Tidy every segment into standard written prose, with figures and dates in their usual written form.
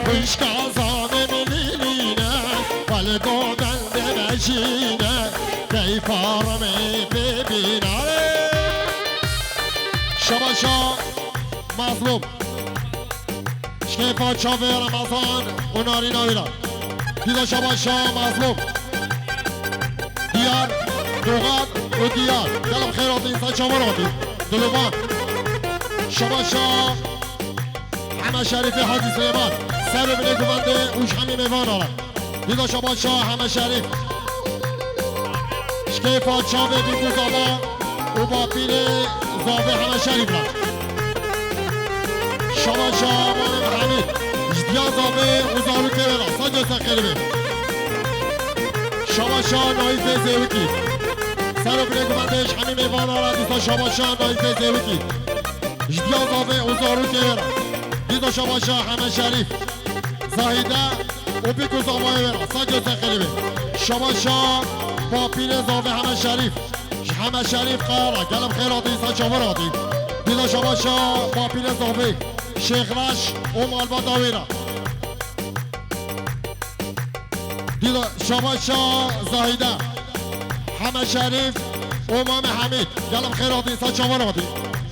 عشق عظام مليلينا والقودن بمجينا كيف رمي ببينا شباشا مظلوم شكيفا شافي رمضان وناري ناويلا ديدا شباشا مظلوم ديار دوغان وديار دلم خيراتي انسان شامراتي دلوان شباشا حما شريفي حاجي سليمان سبب لكم انده وش حمي ميفان على ديدا شباشا حما شريف شكيفا شافي بيكو زابا وبابيلي زافي حما شريف لك شباشا مانم حميد جديا زافي وزارو كيرلا سجل سخيربي شباشا نايفي زيوكي سبب لكم اندهش حمي ميفان على ديدا شباشا نايفي زيوكي جديا زافي وزارو كيرلا ديدا شباشا حما شريف زاهده وبيكو زافي ورا سجل سخيربي شباشا بابيلي زافي حما شريف حما شريف قارة قلب خيراتي سجل ديدا شباشا بابيلي زافي شيخ راش ومال بداويرة ديدا شباشا زاهده حما شريف ومام حميد قلب خيراتي سجل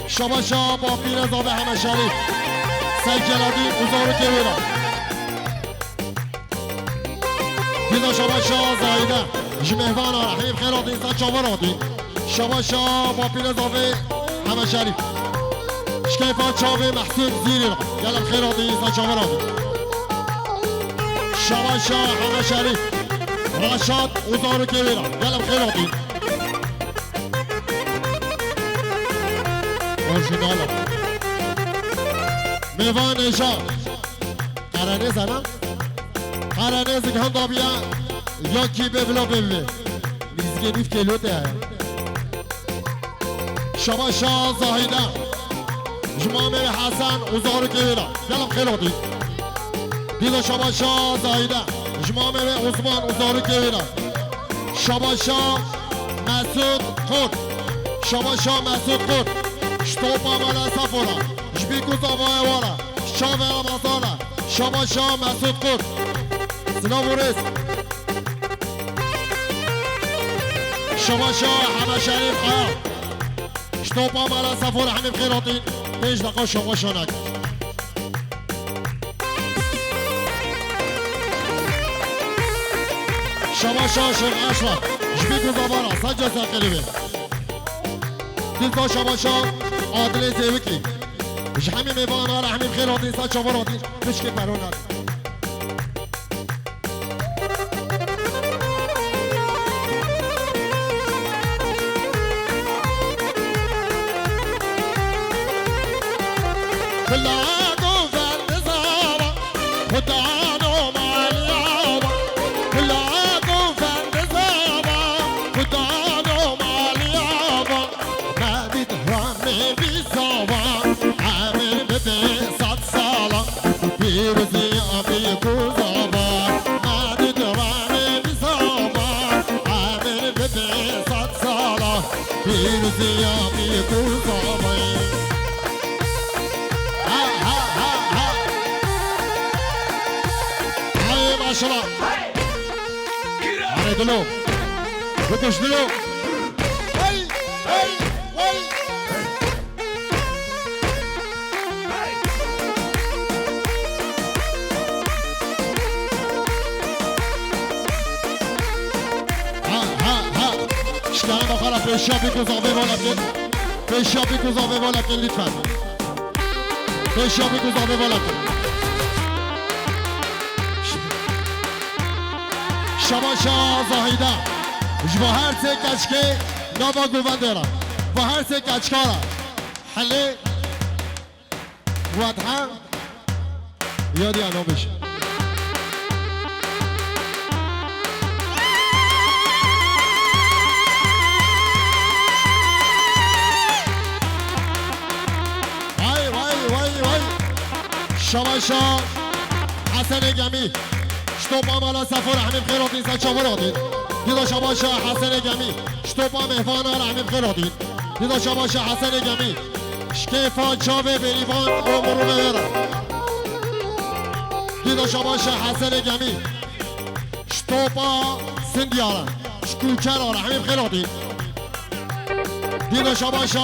شباشا بابيلي زافي حما شريف سجلادي وزارو كيويرا ديدا شباشا زاهده جمهوانا رحيم خيرات انسان شاوراتي شباشا بابيل زافي حما شريف شكيفات شافي محسوب زيري يلا خيرات انسان شاوراتي شباشا حما شريف رشاد وزارو كبيرة يلا خيراتي اورجينالا ميوان نشا قرانيز انا قرانيز که هم دابیا یا کی ببلا ببله میزگنیف کلوته شباشا زاهده جمامه حسن وزارو كبيرة يلا خيراتي ديدا شباشا زاهده جمامه عثمان وزارو كبيرة شباشا مسعود خود شباشا مسعود خود شتوپا مالا سفورا جبيكو زاوية ورا شاوه رمضانا شباشا مسعود خود سنابوريس شباشا حما شريف خيار شتوپا مالا سفورا حميم خيراتي 5 دقیقه شباشا نک شباشا شيخ اشرف جبيكو زبارا سجل ساقلبي دلتا شباشا عادل زيوكي جحمي ميوانا رحمي بخيراتي سجل شباراتي مشكي برونات كلانو فالنزارة ودانو مع اليابا كلانو فالنزارة ودانو مع اليابا ما بيتهرمي بيزابا عامل ببيصات صالة بيرزي أبيكو زابا ما بيتهرمي بيزابا عامل ببيصات صالة بيرزي أبيكو زابا عشرة على دلو بكش دلو هاي هاي هاي ها شكرا بخلا فيشا بيكو زافي ولكن فيشا بيكو زافي ولكن لطفا فيشا بيكو زافي ولكن شباشا زاهده جوا هر سه کچکه نوا گووندرا و هر سه کچکارا حله وادها یادی آنو بشه وای وای وای وای شباشا حسن گمی شتوپا مالا سفر حمیم خیراتین سچاوراتین دیدا شباشا حسن گمی شتوپا مهوانا حمیم خیراتین دیدا شباشا حسن گمی شکیفا چاوه بریوان و مرونه برا دیدا شباش حسن گمی شتوپا سندیارا شکوچر آره همین خیلاتی دیدا شباش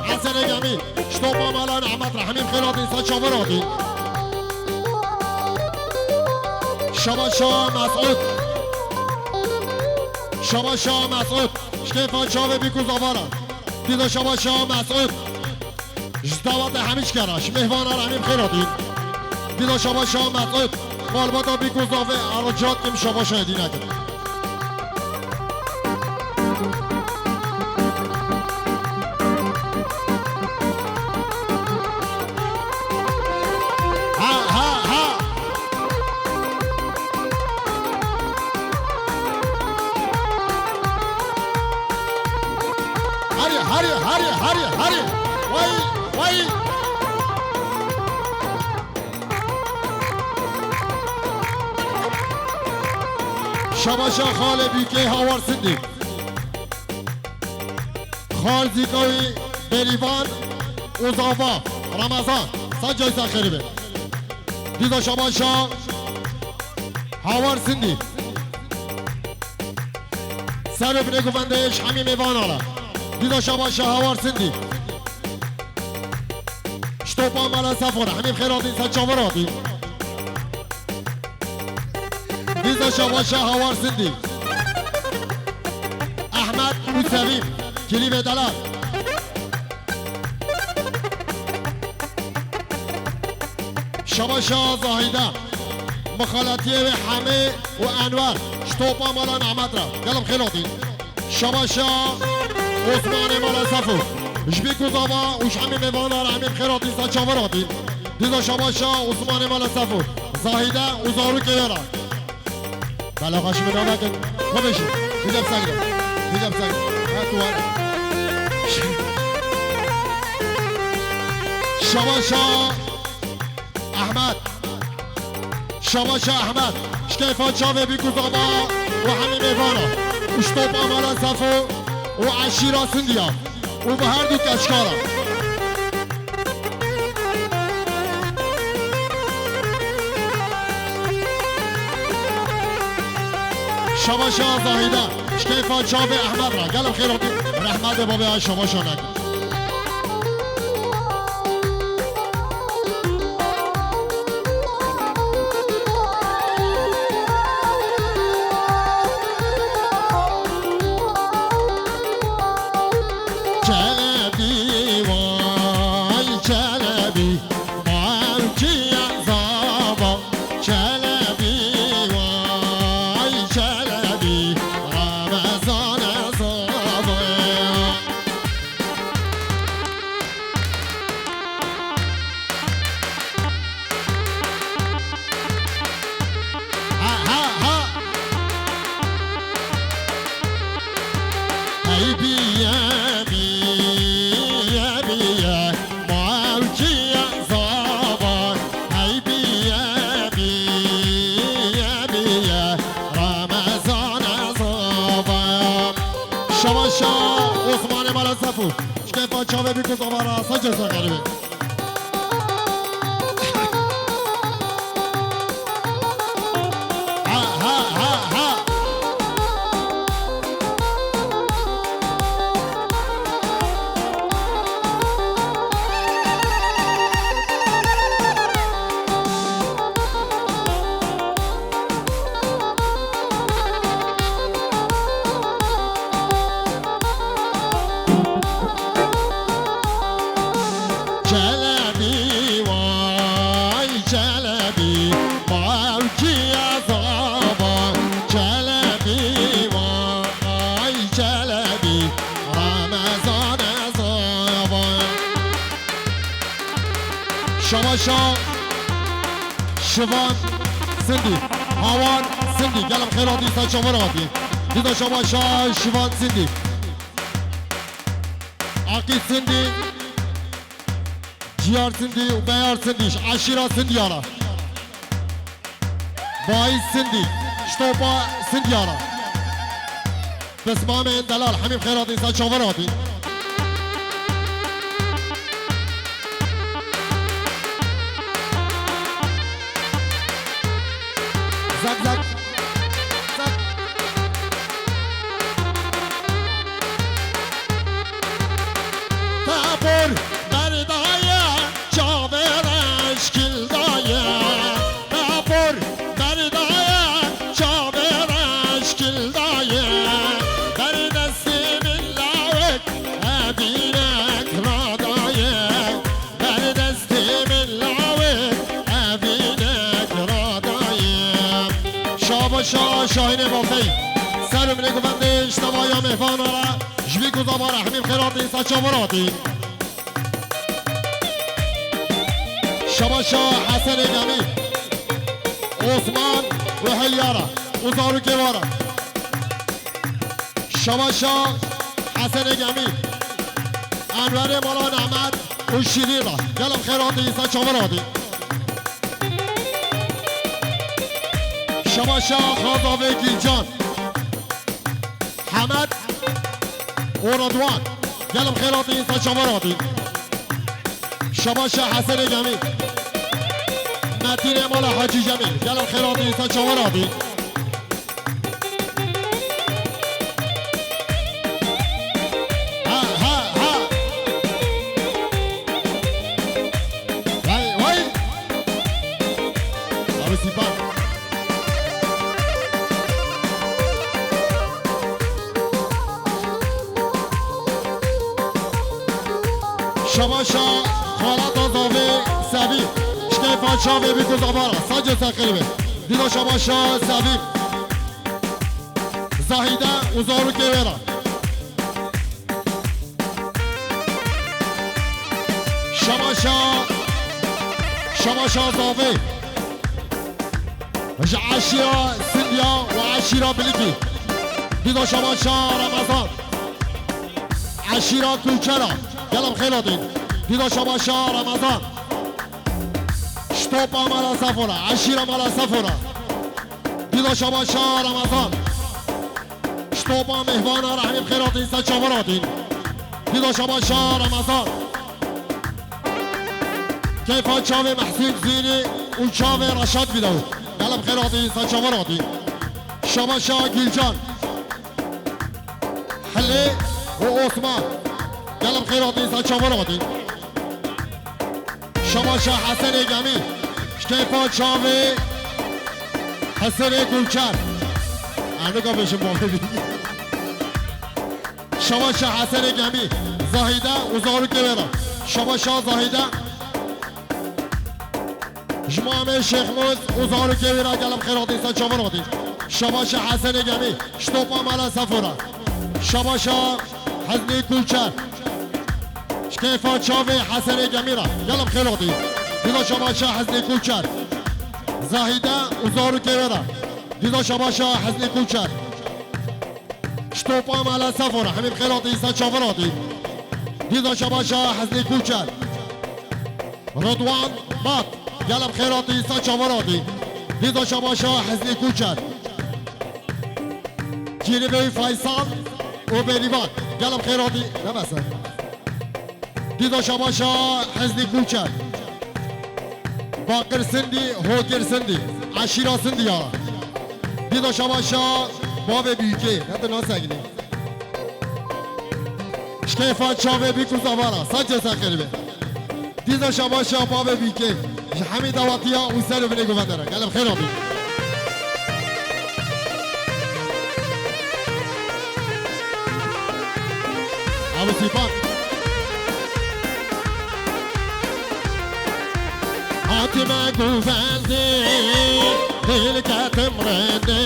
حسن گمی شتوپا مالا نعمت را همین خیلاتی سچاوراتی شباشا مسعود شباشا مسعود شکیفا چاوه بیکو زاوارا دیدا شباشا مسعود جداوات همیش کراش مهوانا را همین خیلاتی دیدا شباشا مسعود مالباتا بیکو زاوه عراجات کم شباشا هدینه کرد هری وای شباشا خال بیکه هاور سندی خال زیکاوی بریوان اوزاوا رمضان سجای سخیری به دیدا شباشا هاور سندی سر بینه گوندهش همین میوان آلا دیدا شباشا هاور سندی شتوپا مالا سفره همین خیراتی سچاوراتی دیدا شباشا هاور سندی احمد موسوی کلیب دلال شباشا زاهیده مخالطی و همه و انور شتوپا مالا نعمت را گلم خیلاتی شباشا عثمان مالا سفر جبیکو زاوا وش همین میوانا را همین خیراتی سچاوراتی دیدا شباشا عثمان مالا سفر زاهیده و زارو کیارا بلا خاشم نامه کن خوبشی هجاب سگرم شباشا احمد شباشا احمد شکیفا چاوه بیکو زاوا و همین میوانا اشتوپا مالا سفر و عشیرا سندیا و به هر دو کشکارا شباشا زاهیده شکیفا چاوه احمد را گلم خیراتی رحمت بابه های شباشا نکن چاوه بیکو زاوارا سجا ساگره شباشا شوان سندی هاوان سندی گلم خیراتی سچاوراتی دیدا شباشا شوان سندی عقید سندی جیار سندی و بیار سندیش عشیرا سندی آرا باعث سندی شتوپا سندی آرا بسمام دلال همین خیراتی سچاوراتی شباشا شاهین وافی سر من گفته اجتماعی مهمان را جوی گذابار همین خیراتی سچاوراتی شباشا حسن گمی عثمان و حیارا وزارو کبارا شباشا حسن گمی انور مولا نعمت و شیرین را گلم خیراتی سچاوراتی شباشا خاضاوه گیلجان حمد و رضوان گلم خیراتی سچاوراتی شباشا حسن گمی متین مال حاجی جمیل گلم خیراتی سچاوراتی شباشا خالات آزاوه سبیل شکای پاچاوه بیکوز آبارا ساجه ساقیبه دیدو شباشا سبیل زاهیده وزارو کیورا شباشا آزاوه عشیرا سندیا و عشیرا بلیکی دیدو شباشا رمضان عشیرا کوچرا گلم خیلاتین دیدا شباشا رمضان شتوپا مالا سفورا عشیرا مالا سفورا دیدا شباشا رمضان شتوپا مهوانا رحمیم خیلاتین سچاوراتین دیدا شباشا رمضان کیفا چاوه محسین زینی و چاوه رشاد بیدو گلم خیلاتین سچاوراتین شباشا گیلجان حلی و عثمان گلم خیراتی سچاوراتی شباشا حسن گمی شکیفا چاوه حسن گلچر انوگا بشم باقی شباشا حسن گمی زاهیده وزارو کبیرا شباشا زاهیده جمامه شیخ موز وزارو کبیرا گلم خیراتی سچاوراتی شباشا حسن گمی شتوپا مالا سفورا شباشا حزنی گلچر شکیفا چاوه حسن گمیرا گلم خیلاتی دیدا شباشا حزنی کوچر زاهیده وزارو کبیرا دیدا شباشا حزنی کوچر شتوپا مالا سفورا همین خیلاتی سچاوراتی دیدا شباشا حزنی کوچر رضوان بات گلم خیلاتی سچاوراتی دیدا شباشا حزنی کوچر جیربه فیصل و بریوان گلم خیراتی نمسن دیدا شباشا حزنی کوچر باقر سندی هوگر سندی عشیرا سندی یارا دیدا شباشا باب بیوکی نده ناسگنی شکیفا چاوه بیکو زوارا سجه سخیربه دیدا شباشا باب بیوکی همین دواتیا و سر بینه گوندره گلم خیراتی ابو سیفان حاتمه گوونده دل کتم رنده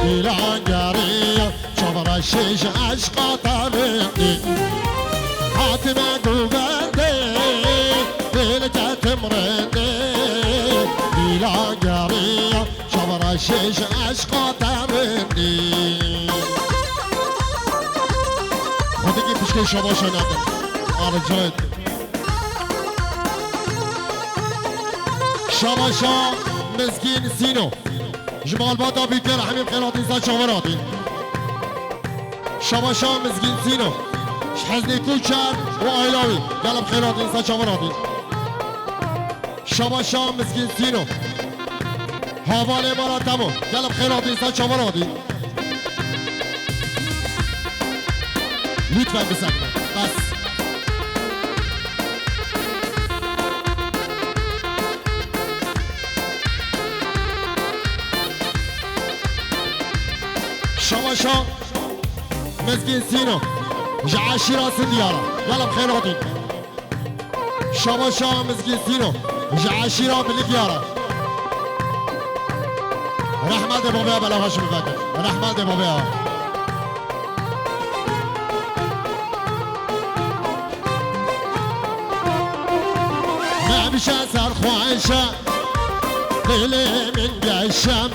ایران گریه چوبرا شش عشقا ترنده حاتمه گوونده دل کتم رنده ایران گریه چوبرا شش عشقا ترنده خودی که پیشکه شباشا ندن آرجاید شباشا مزگین سینو جمال بادا بیکر همین خیلاتی سچاوراتی شباشا مزگین سینو حزنی کوچر و آیلاوی گلم خیلاتی سچاوراتی شباشا مزگین سینو حواله مراتبو گلم خیلاتی سچاوراتی لطفا بسکنم بس شباشا مزگین سینو جعشیرا سندیارا گلم خیراتی شباشا مزگین سینو جعشیرا بلیکیارا رحمت بابا بلا هاشم فکر رحمت بابا نمشه سرخوشه دلی من گشم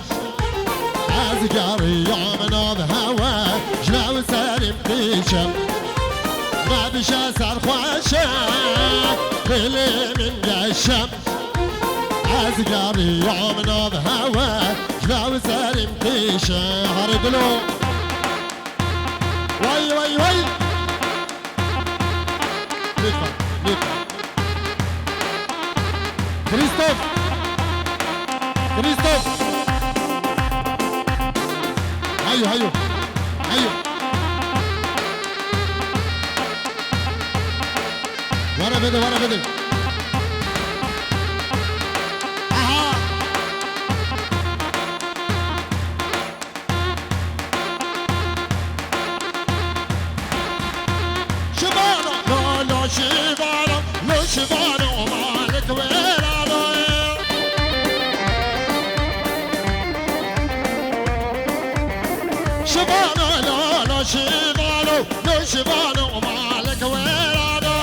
از گریام ناب هوا جلو سرم پیشم نمشه سرخوشه دلی من گشم از گریام ناب هوا جلو سرم پیشم هر دلو وای وای وای لطفا لطفا كريستوف كريستوف هيو هيو هيو ورا بدي ورا بدي اها شبانا لا لا شبانا لا شبانا ومالك وين شبانو لا لا شبانو لا شبانو ومالك ويرانو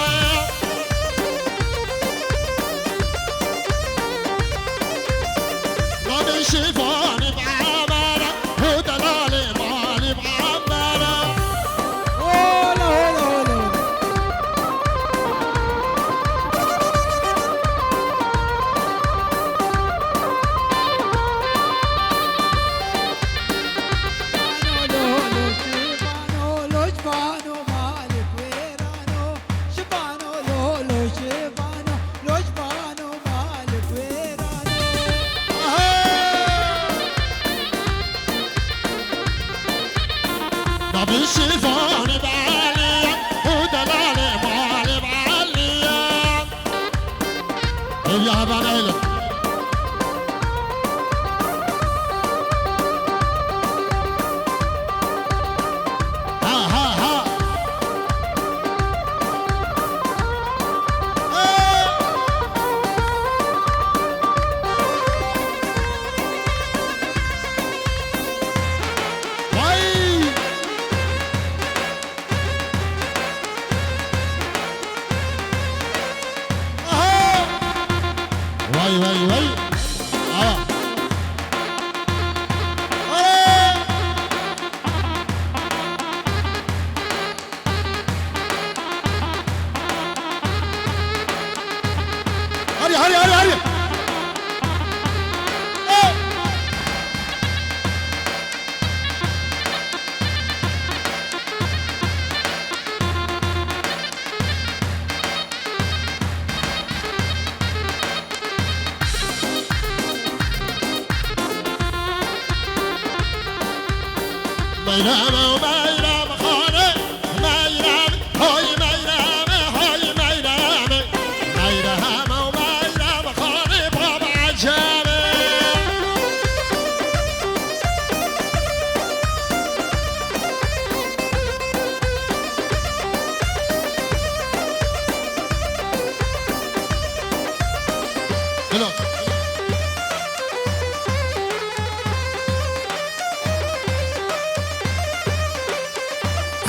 ربي شفاني بعمرة ودلالي مالي بعمرة هولا هولا هولا ربي شفاني بعليا ودلالي مالي بعليا يا بنيلك ها ها ها واي واي واي هري هري هري هري ميرام وميرام خانه ميرام هاي ميرام هاي ميرام ميرام وميرام خانه بابا عجامه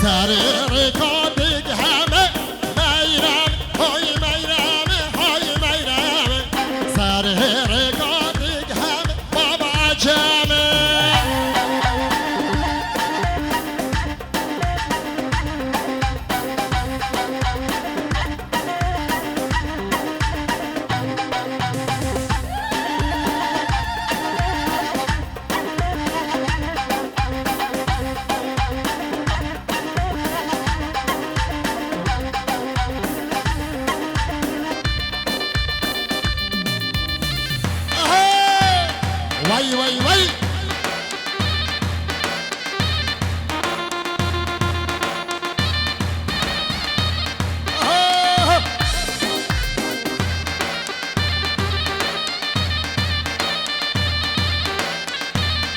سرير كابد همه ميرام هاي ميرام هاي ميرام سرير كابد همه بابا عجامه وي وي وي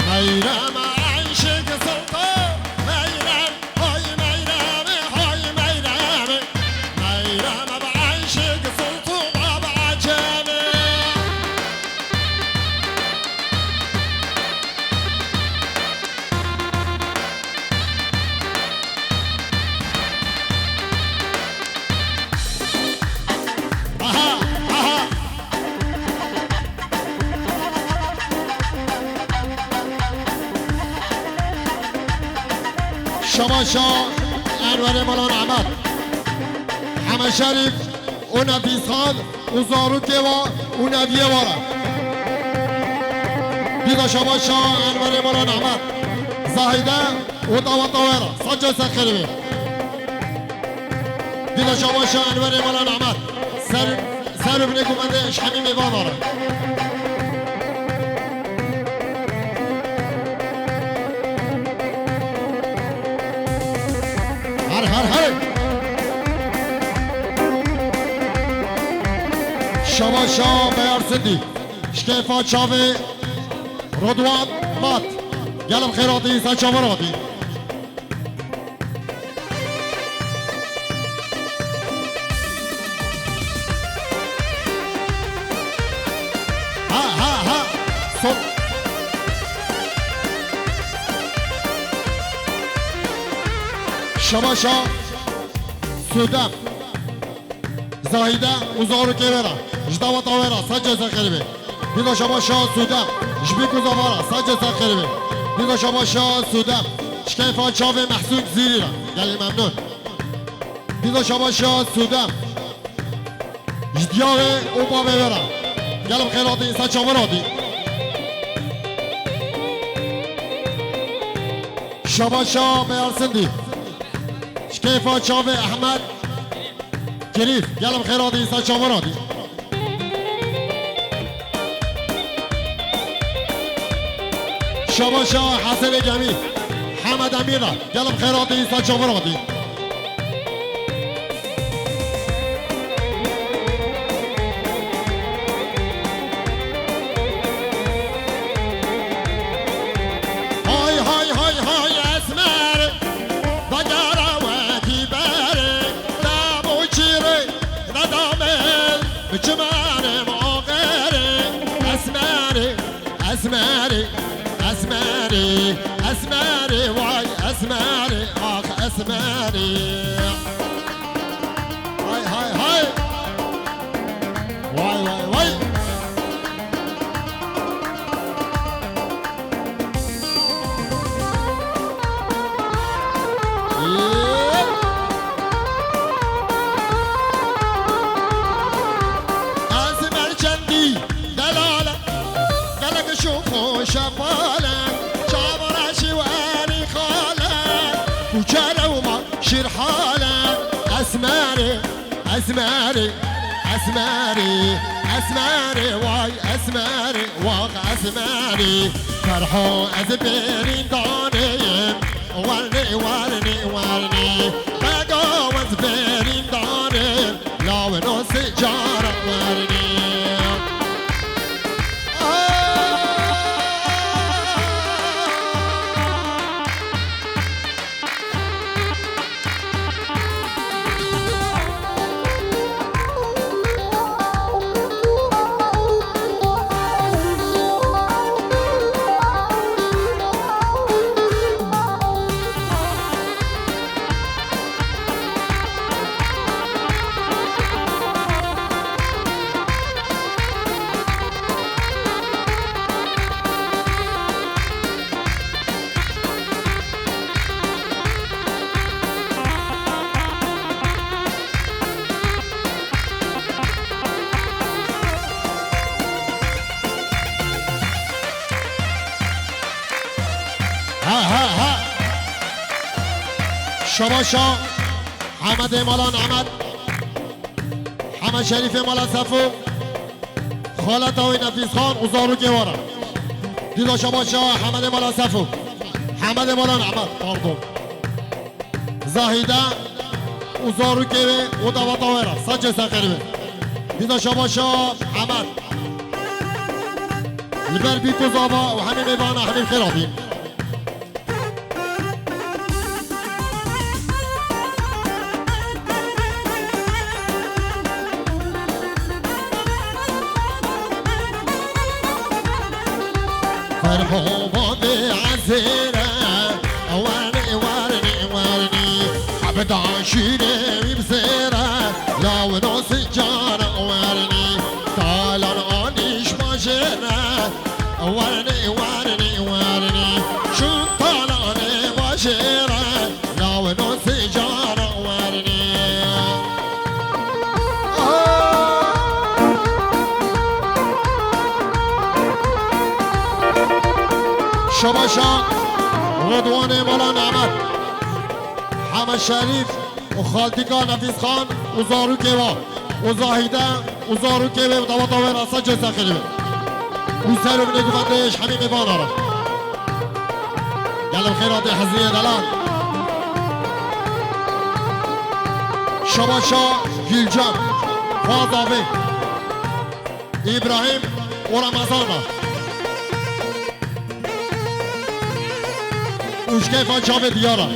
ميرام عايشك سلطان ميرام هاي ميرام هاي ميرام ميرام بعيشك سلطان بابا عجامه شباشا انور ملان احمد حمد شریف و نفیس خان و زاروکه و نویه واره دیدا شباشا انور ملان احمد زاهده و طاوطاوره سجا سخریبه دیدا شباشا انور ملان احمد سر بني كومانده شحمي ميوان داره هر شباشا بیارسندی شکیفا چاوی رضوان مات گلم خیراتی سا چاوراتی شباشا سودم زاهده وزارو كبيرة جداوة طويرة سجل سخربي ديدا شباشا سودم جبيكو زفارة سجل سخربي ديدا شباشا سودم شكيفا شافي محسوك زيريرا قالي ممنون ديدا شباشا سودم جدياوي اوبا بيبرا قالم خيراتي انسان شاوراتي شباشا بيارسندي شكيفا شافي احمد كريف قلم خيراتي انسان شاوراتي شباشا حسن جميل حمد اميرة قلم خيراتي انسان شاوراتي أسماري واي أسماري آخ أسماري هاي واي أسمر جندي دلالة قلق شوفو شفالة وجانا وما شير حالة أسماري واي أسماري واق أسماري فرحو أزبيرين دانيم وارني بقى وزبيرين دانيم لا ونو سجارة وارني شباشا حمد مالان احمد حمد شریف مالان صفو خالد و نفیس خان وزارو گوارا دیدا شباشا حمد مالان صفو حمد مالان احمد پاردون زاهیده وزارو گوه و دواتاویرا سجه سخریبه دیدا شباشا حمد لبر بیکو زابا و همین میوان همین خیرابین فرحوبان عزيرة وارني عبد عشيري بزيرة لا ونوس جارة وارني طالن آنيش ماجرة وارني شو طالن ماجرة شباشا رضوان مولا نعمت حمد شریف و خالتیکا نفیس خان و زارو کیوا و زاهیده و زارو کیوا و دوات آور اصلا جزا خیلی و سر بینه گفتش همین میوان آره گلم خیرات حزیه دلال شباشا گیلجان فاضاوی ابراهیم و رمضان اوشکیفان چاوه دیارا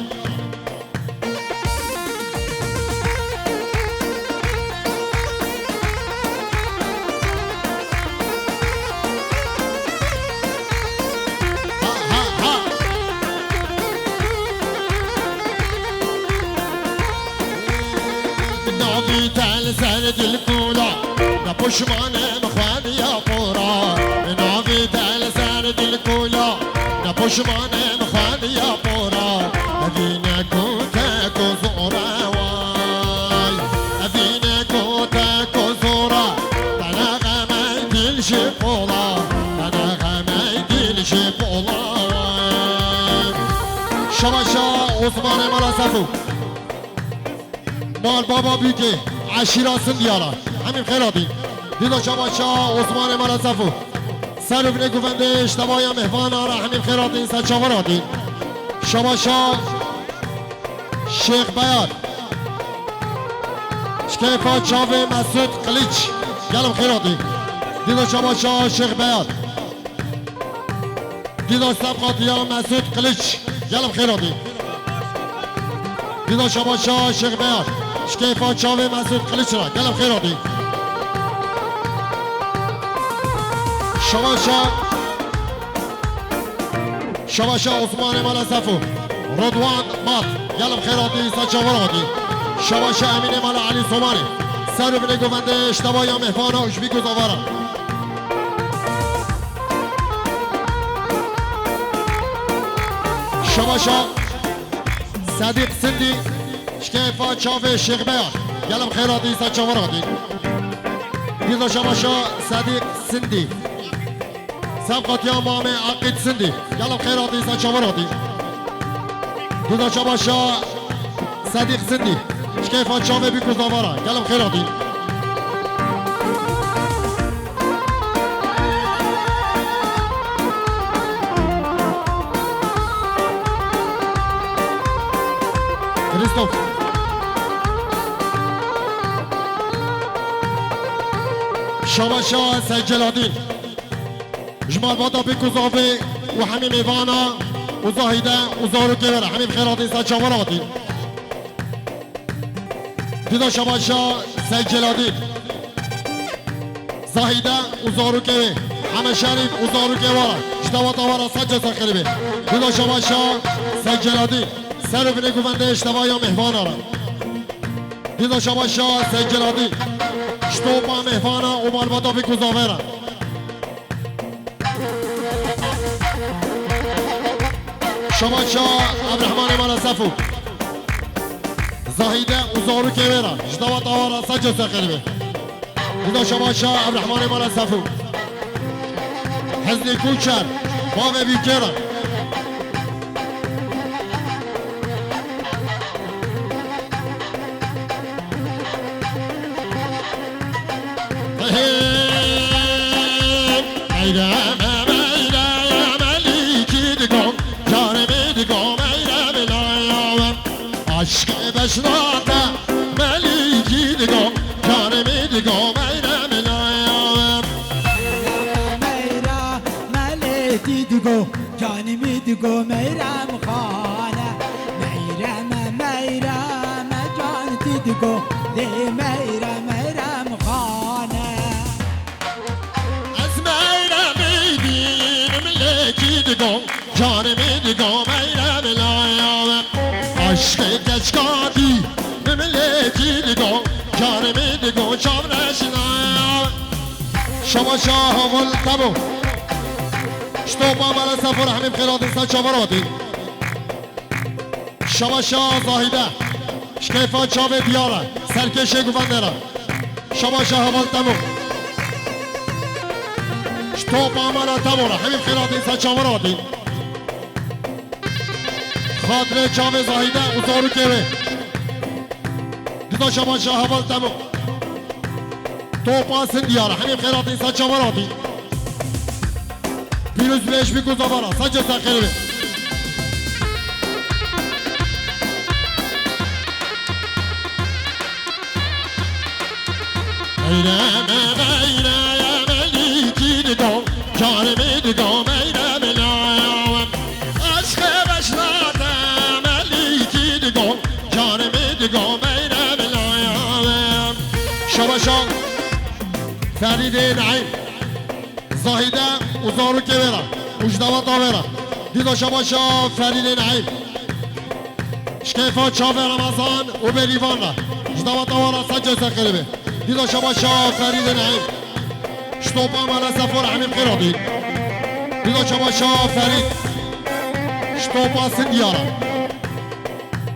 ناوی تل سر دل کولا نپشمانه مخوانی یا پورا ناوی تل سر دل کولا نپشمانه مخوانی یا پورا ابینه کوته کوزورا وای ابینه کوته کوزورا بنا غمی دل شپولا بنا غمی دل شپولا شباشا عثمان مراسفو مال بابا بیگه عشیراسın دیارا همین خیراتی دیدو شباشا عثمان مراسفو سر بینه گفنده اشتباهی مهمان آره همین خیراتی سچاوراتی شباشا شیخ بیاد شکیفا چاوه مسعود قلیچ گلم خیراتی دیدو شباشا شیخ بیاد دیدو سبقاتی ها مسعود قلیچ گلم خیراتی دیدو شباشا شیخ بیاد شکیفا چاوه مسعود قلیچ را گلم خیراتی شباشا عثمان مراسفو رضوان مات گلم خیراتی سچاوراتی شباشا امین مال علی سومانی سر بینه گفنده اشتباهی مهمان ها اشبی گذاورا شباشا صدیق سندی شکیفا چاوه شیخ بیار گلم خیراتی سچاوراتی دیدو شباشا صدیق سندی سبقاتی ها مامه عقید سندی گلم خیراتی سچاوراتی دیدو شباشا صدیق سندی شکیفا چاوه بی گذاورا گلم خیراتی کریستوف شباشا سجلادین جمال بادا بکوزاوی و همین میوانا و زاهیده و زارو کبره همین خیراتی سچاوراتی دیدا شباشا سجلادین زاهیده و زارو کبه همه شریف و زارو کبره اشتباط آورا سجا سخریبه دیدا شباشا سجلادین سر بینه گفنده اشتباهی ها مهمان آره دیدا شباشا سجلادین شتوپا مهمانا و مالبادا بکوزاوره شباشا عبدالرحمن مراسفو زاهیده و زارو کبیره جدوات آوارا سجا سخریبه دیدا شباشا عبدالرحمن مراسفو حزنی کوچر باوه بیکره عشق بشناته ملیکی دیگم جانمی دیگم ایرم لایم میرا ملیکی دیگو جانمی دیگو میرم خانه میرم جانتی دیگو دی میرم خانه از میرمی دین ملیکی دیگم جانمی دیگم ایرم لایم عشق گچکاتی مملکی دیگو جانمی دیگو چامرشنا شباشا هول تبو شتوبا مالا سفر همین خیرات انسان چاوراتی شباشا زاهیده شکیفا چاوه دیاره سرکشه گوندره شباشا هول تبو شتوبا مالا تبو همین خیرات انسان چاوراتی خاطر چاوه زاهیده اوزارو که دیدا شما شاه حوال تمو تو پاسن دیاره همین خیرات اینسان چاوراتی پیروز بیش بی گذابارا سنجا سخیره بی ایرم ملیکی دگم جانمی دگم ایرم لایم عشق بشناتم ملیکی دگم جانمی دگم ایرم لایم شباشا فرید نعیم زاهیده اوزارو که برم مجدواتا برم دیدا شباشا فرید نعیم شکیفا چاوه رمضان و بریوان را مجدواتا وارا سنجا سخیره بی دیدا شباشا فرید نعیم شتوپا مالا سفر حمیم قرادی دیدا شباشا فرید شتوپا سندیارا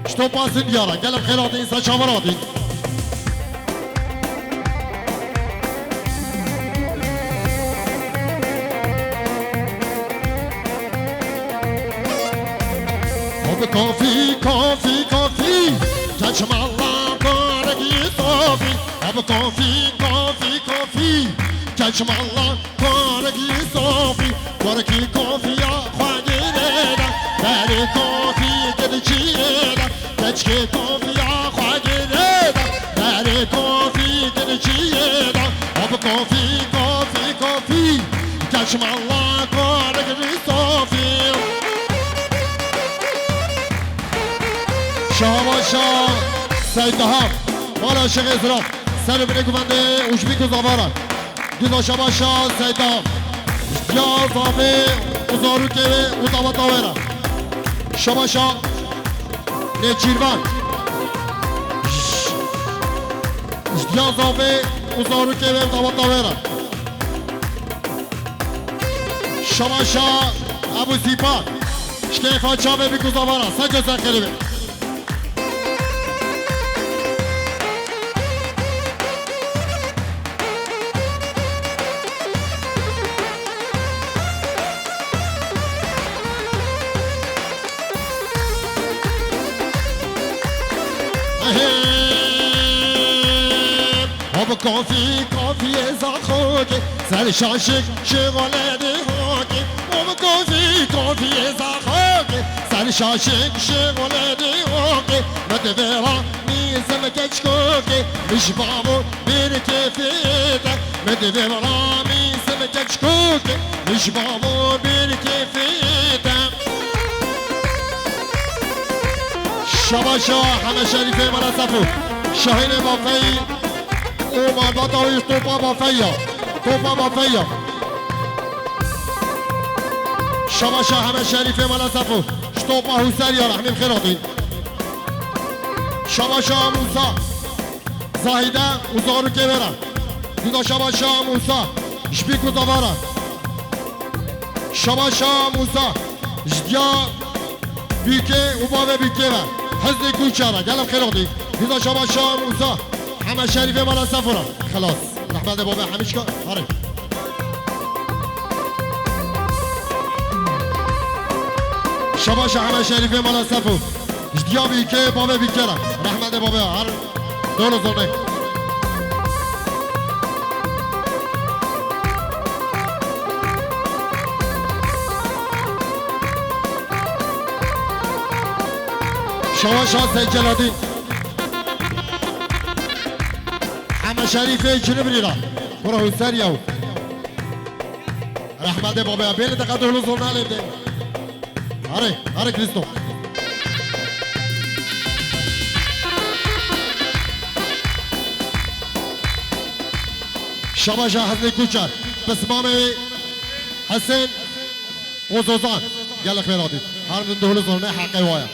شتوپا سندیارا گلم قرادی انسان شاورادی کافی کافی کافی چشم الله کارگی صافی اب کافی کافی کافی چشم الله کارگی صافی کارگی کافی یا خواگیره بری کافی گدچیره کچکی کافی یا خواگیره بری کافی گدچیره اب کافی کافی کافی چشم الله کارگی صافی شاباشا سید دهاب مال عاشق ازراب سر بینه گونده اوشبی کزاوارا دیدا شاباشا سید دهاب یا زامه اوزارو که اوزاوا تاویرا شاباشا نیچیروان یا زامه اوزارو که اوزاوا تاویرا شاباشا ابو زیپا شکیفا چاوه بی کزاوارا سجا سخیره کافی کافی زخوکی سر شاشک شغله دی هوکی کافی کافی زخوکی سر شاشک شغله دی هوکی مدورا میزم کچکوکی مش بابو bir kefite مدورا میزم کچکوکی مش بابو bir kefite شباشا همه شریفه مرسفو شاهین واقعی اومد داریش توپا با فیا شباشا همه شریفه منصفو شتوپا حسر یا رحمیم خیراتین شباشا موسا زاهیده اوزارو که برم دیدا شباشا موسا شبیکو زوارا شباشا موسا جدیا بیکه و بابه بیکه و حزنی کوچارا گلم خیراتین دیدا شباشا موسا همه شریفه مالا سفرا خلاص رحمت بابا همیش کن آره شباش همه شریفه مالا سفر جدیا بیکه بابا بیکرم رحمت بابا هر دور زونه شباش ها سجلادی شریفه چنه بریرا برو حسر یاو رحمت بابا بیل دقیقه دولو زرنا لیده آره کریستو شباشا حسن کوچر بسمام حسن وزوزان گل خیراتید هر دولو زرنا حقه وایا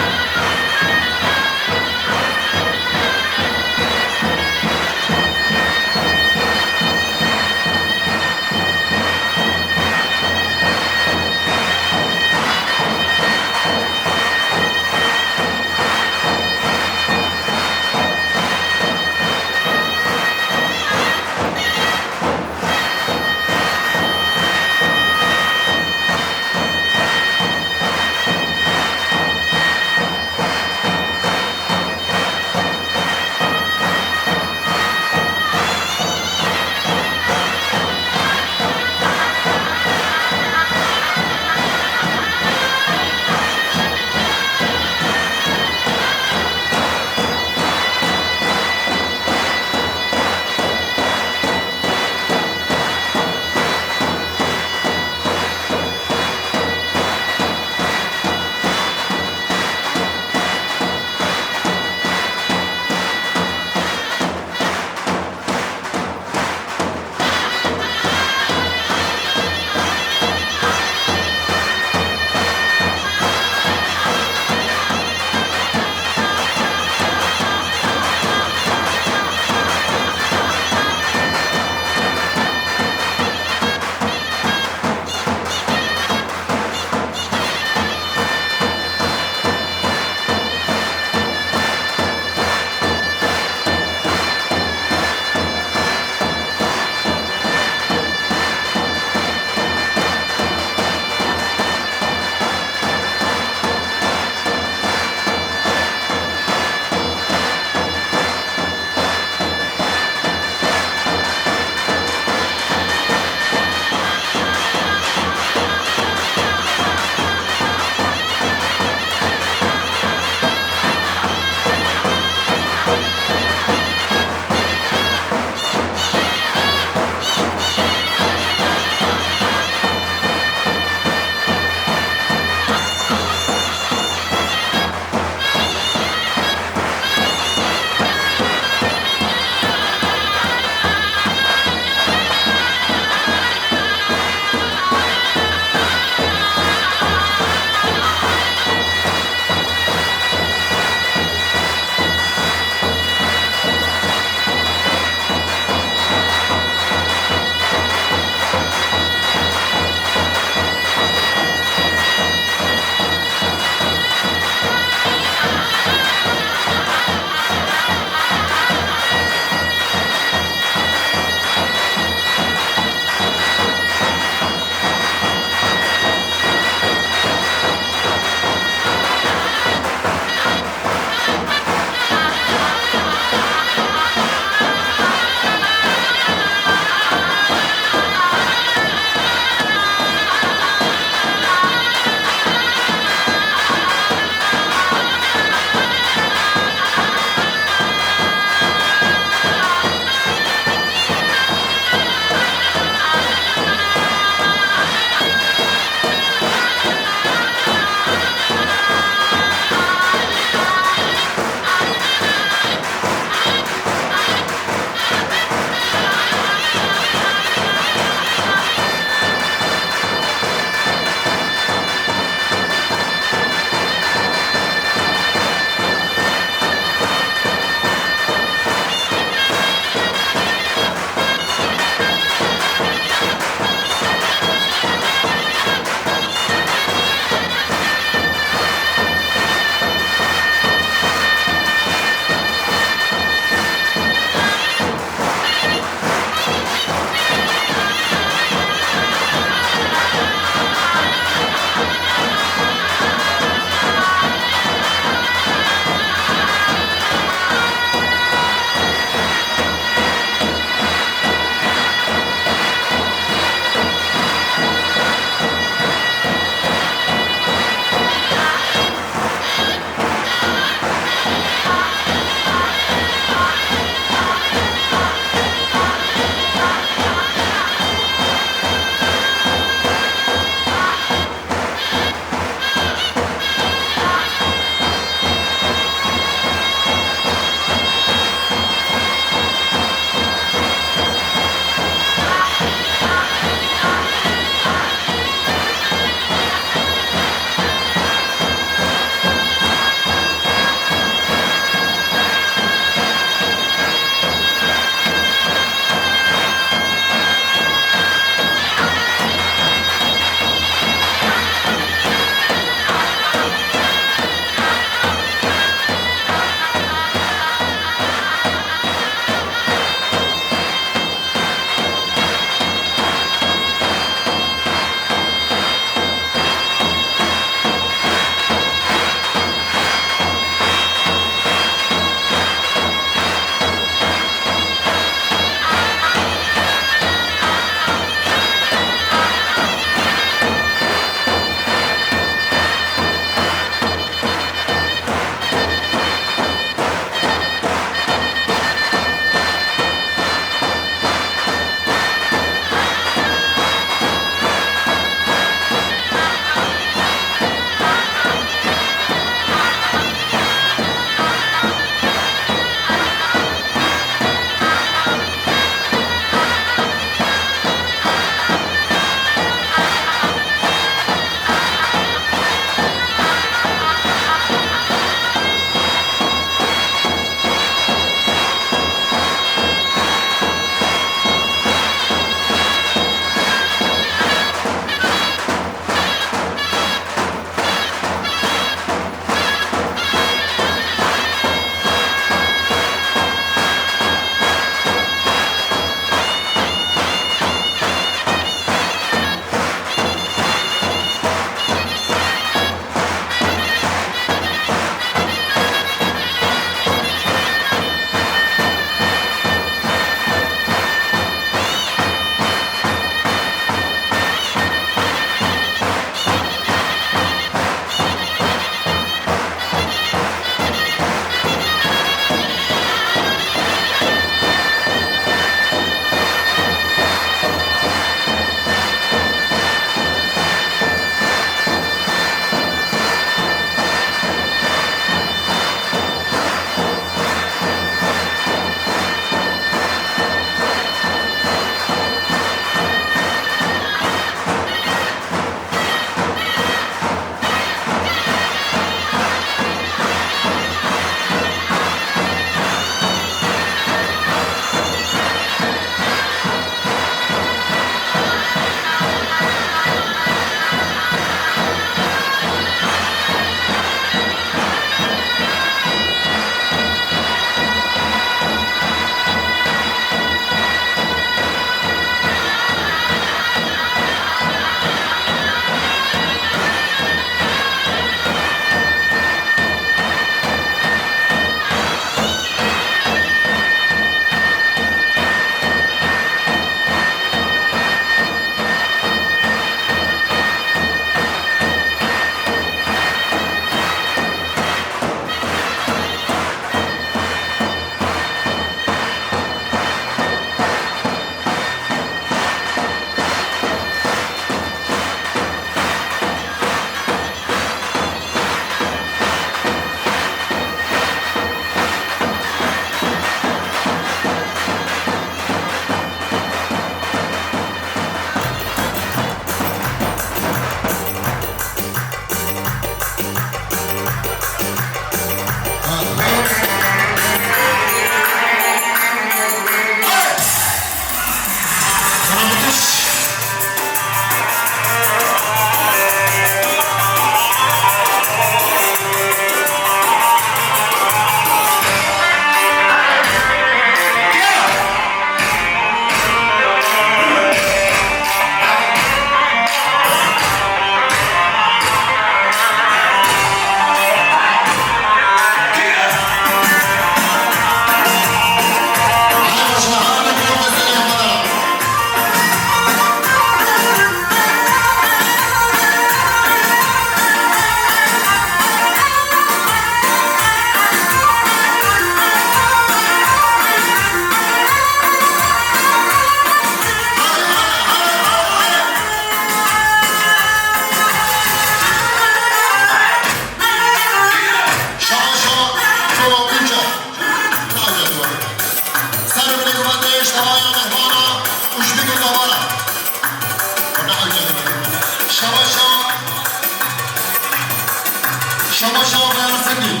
شما برسندی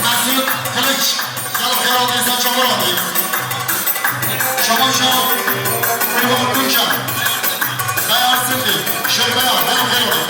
مسعود کلیچ یلا خیرات ایسان شما را دید شما قربان کنچن برسندی شربه یلا خیرات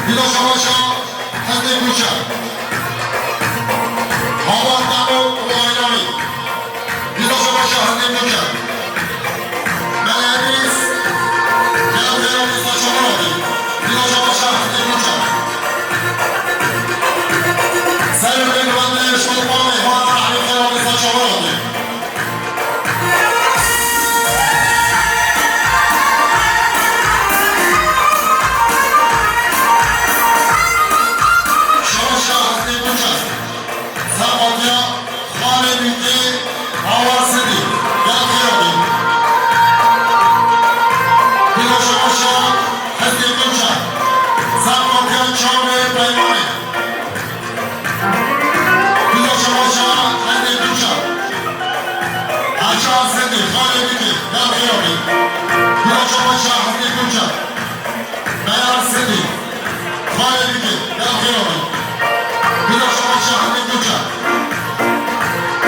Dido Shabasha, Hande Kucha. başa hadi koca. Meleniz. Gel gel biz açalım hadi. Bir başa başa hadi koca. Sevgili güvenli şurma meyvanlar hadi gel biz açalım hadi. Şaşa hadi koca. Zamanca Halil'inki havasıydı. Yakıyordu. Bir aşağı aşağı hızlı koca. Zamanca çağrı peymanı. Bir aşağı aşağı hızlı koca. Aşağısıydı Halil'inki yakıyordu. Bir aşağı aşağı hızlı koca. Beyazıydı Halil'inki yakıyordu. Bir aşağı aşağı hızlı koca.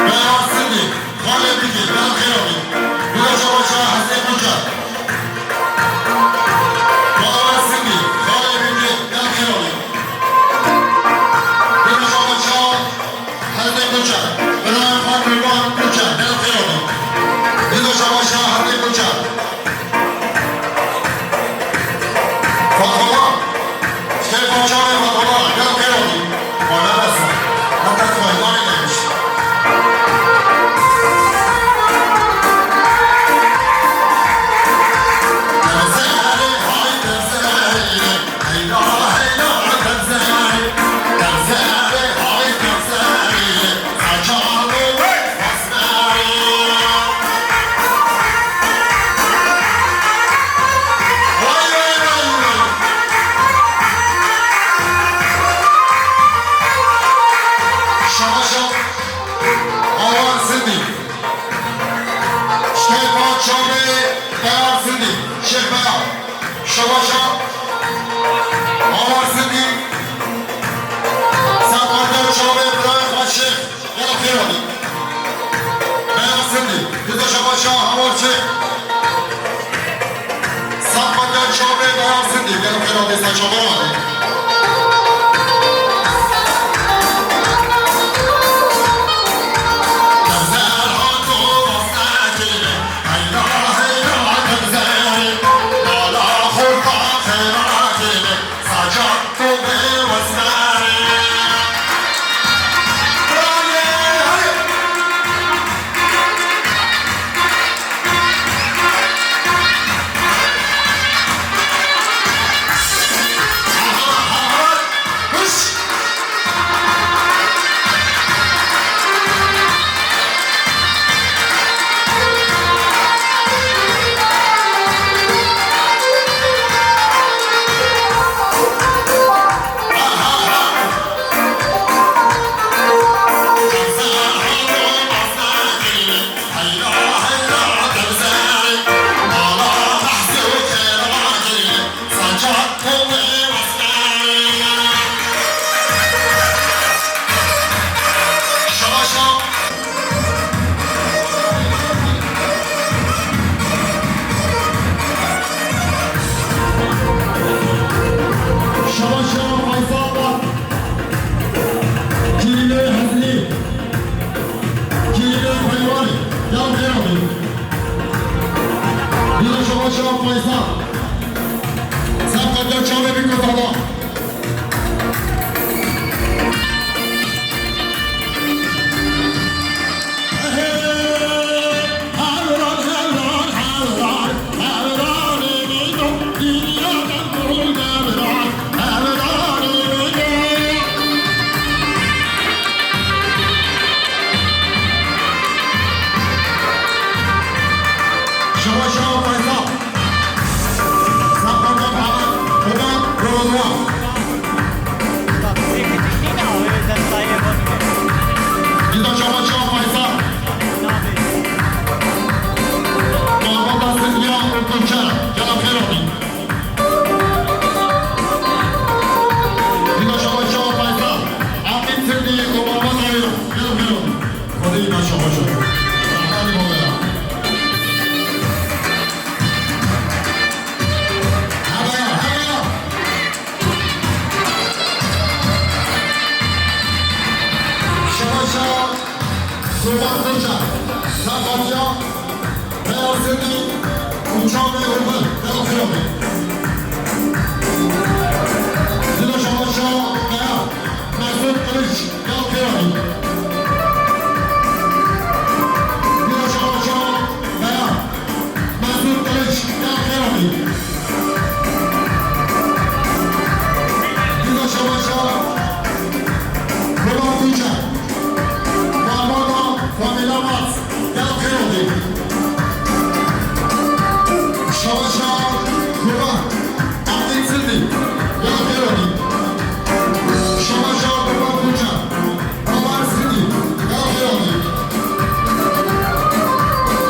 Beyazıydı Halil'inki yakıyordu. Bir aşağı aşağı hızlı koca. Beyazıydı Halil'inki yakıyordu. Bir aşağı aşağı hızlı koca. İbrahim Han Kurban koca yakıyordu. Bir aşağı aşağı hızlı koca. Fatma, şey kocaman Fatma yakıyordu. Bana basın. Hatta koymayı demiş. Terzeri hay terzeri, heyla heyla terzeri. Terzeri hay terzeri, saçalı basmeri. Vay vay vay vay. Şaşa avansıdı. Ştefa çabe beyansıdı. Şefa şaşa avansıdı. Zamanında çabe bırak başı yakıyordu. Beyansıdı. Bir de şaşa avansıdı. Zamanında çabe beyansıdı. Yakıyordu. Saçmalamadı. Şubat Kırca, Sabatya, Beyazıtı, Uçan ve Urban, Delfiyomi. Zilo Şavaşa, Veya, Mesut Kılıç, Delfiyomi. Zilo Şavaşa, Veya, Mesut Kılıç, Delfiyomi. Zilo Şavaşa, Kurban Kırca, Barbada, Familya Mat, Delfiyomi. Şavaşa, Kurban, Ahmet Sırdı, Delfiyomi. Şavaşa, Kurban Kırca, Ömer Sırdı, Delfiyomi.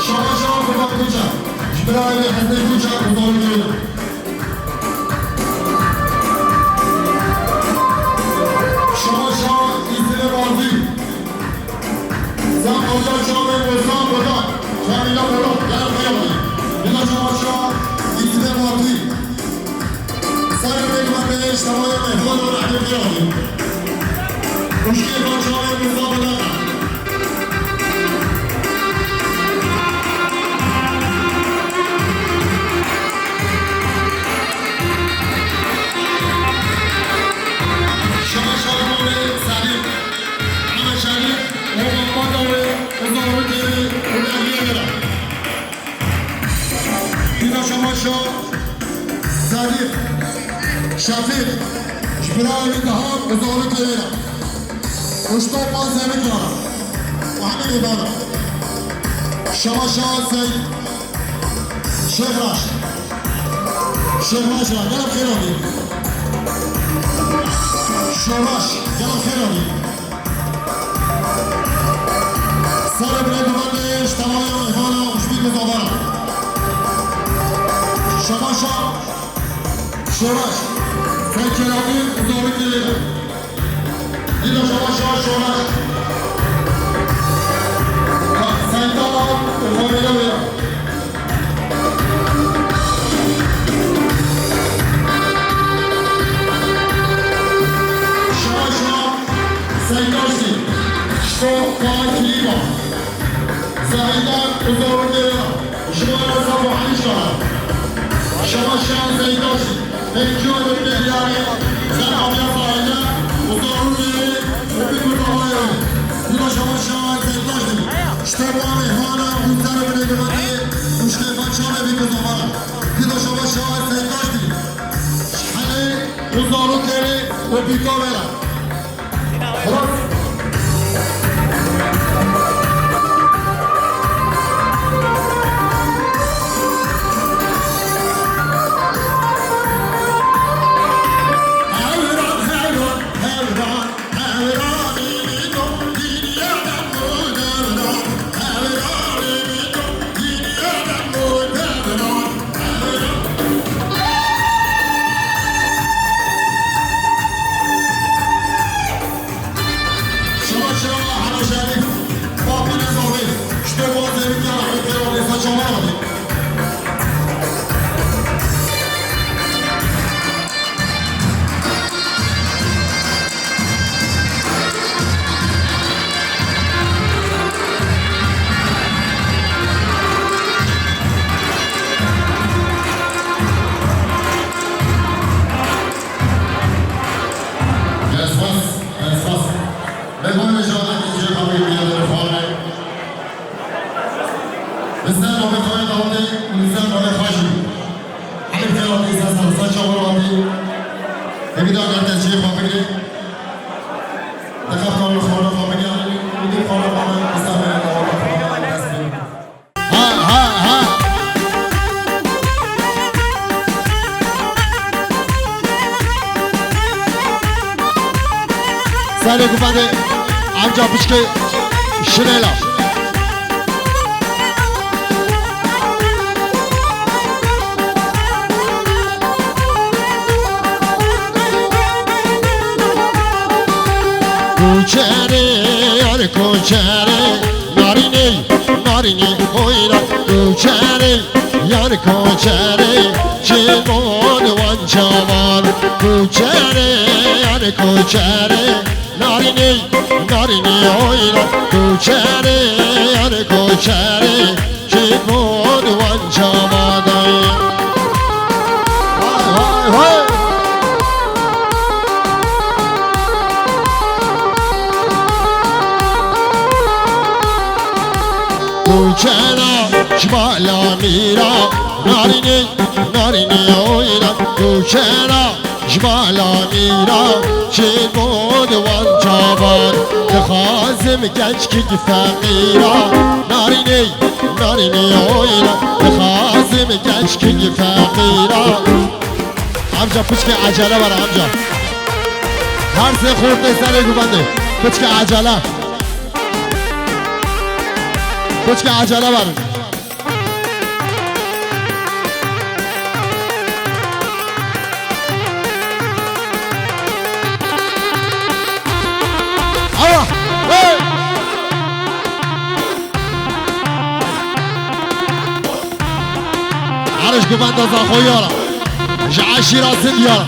Şavaşa, Kurban Kırca, İbrahim Hazreti Kırca, Uzağlı Köyü. Şavaşa, İzmir'e Bazı. Sen Hoca Şahin Bozan Boda, Şamil'e Boda, Delfiyomi. Buna Şavaşa, İzmir'e Bazı. Sayın Bekman Bey, Şamaya Mehman olarak Delfiyomi. Uşkiye Şahin Bozan Boda. Zarif, Şafir, Şükrü Dahab, Uzağlı Köyü'ne. Uçtak Malzemi Kıra, Ahmet İbada. Şamaşa Seyd, Şehraş. Şehraş var, gelip khir oldu. Şehraş, gelip khir oldu. Sarı Bredumanda İştamaya İhana, Uşbik Uzağlara. Şamaşa, Şoraş, Fekerabi, Uzağlı Köyü'ne. Yine Şamaşa, Şoraş. Sentala, Familya Veya. Şamaşa, Seydaşi, Şko, Fakiriba. Zahidar, Uzağlı Köyü'ne. Şumara Sabu Hanişara. Şamaşa, Seydaşi. Ekşiyor Ömriyari, sen Abya Fahine, Uzağlı Köyü'ne. Öpük Uzağlı'ya. Yine Şamaşa, Seydaşi. İşte bu an ihvana, Hüzdarı Bredumanda, Uşke Fakşane bir kız omara. Yine Şamaşa, Seydaşi. Şhane, Uzağlı Köyü'ne. Öpük Overa. Hoş. Sani Kufan'ı amca pişki şirela. Kuçere yar kuçere narini narini oyra kuçere yar kuçere çimon vançavar kuçere yar kuçere نارینی نارینی اویلا کوچری یار کوچری چی بود وان چامادای وای وای کوچرا جبالا میرا نارینی نارینی اویلا کوچرا جبالا میرا چی بود وان چابان دخازم گنج کی فقیرا نارینی نارینی اویلا دخازم گنج کی فقیرا امجا پچک عجله برا امجا هر سه خورده سر گوبنده پچک عجله پچک عجله برا عرش گوبند از آخوی یارم جعشی را زد یارم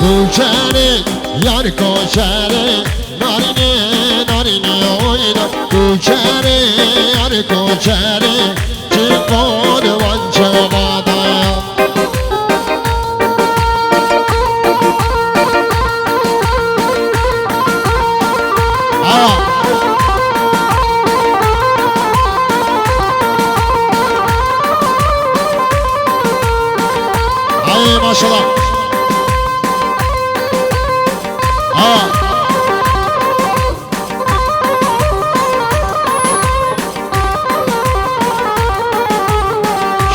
کوچری یار کوچری نارینی نارینی اویلا کوچری یار کوچری چی بود وان چامادای ای ماشاءالله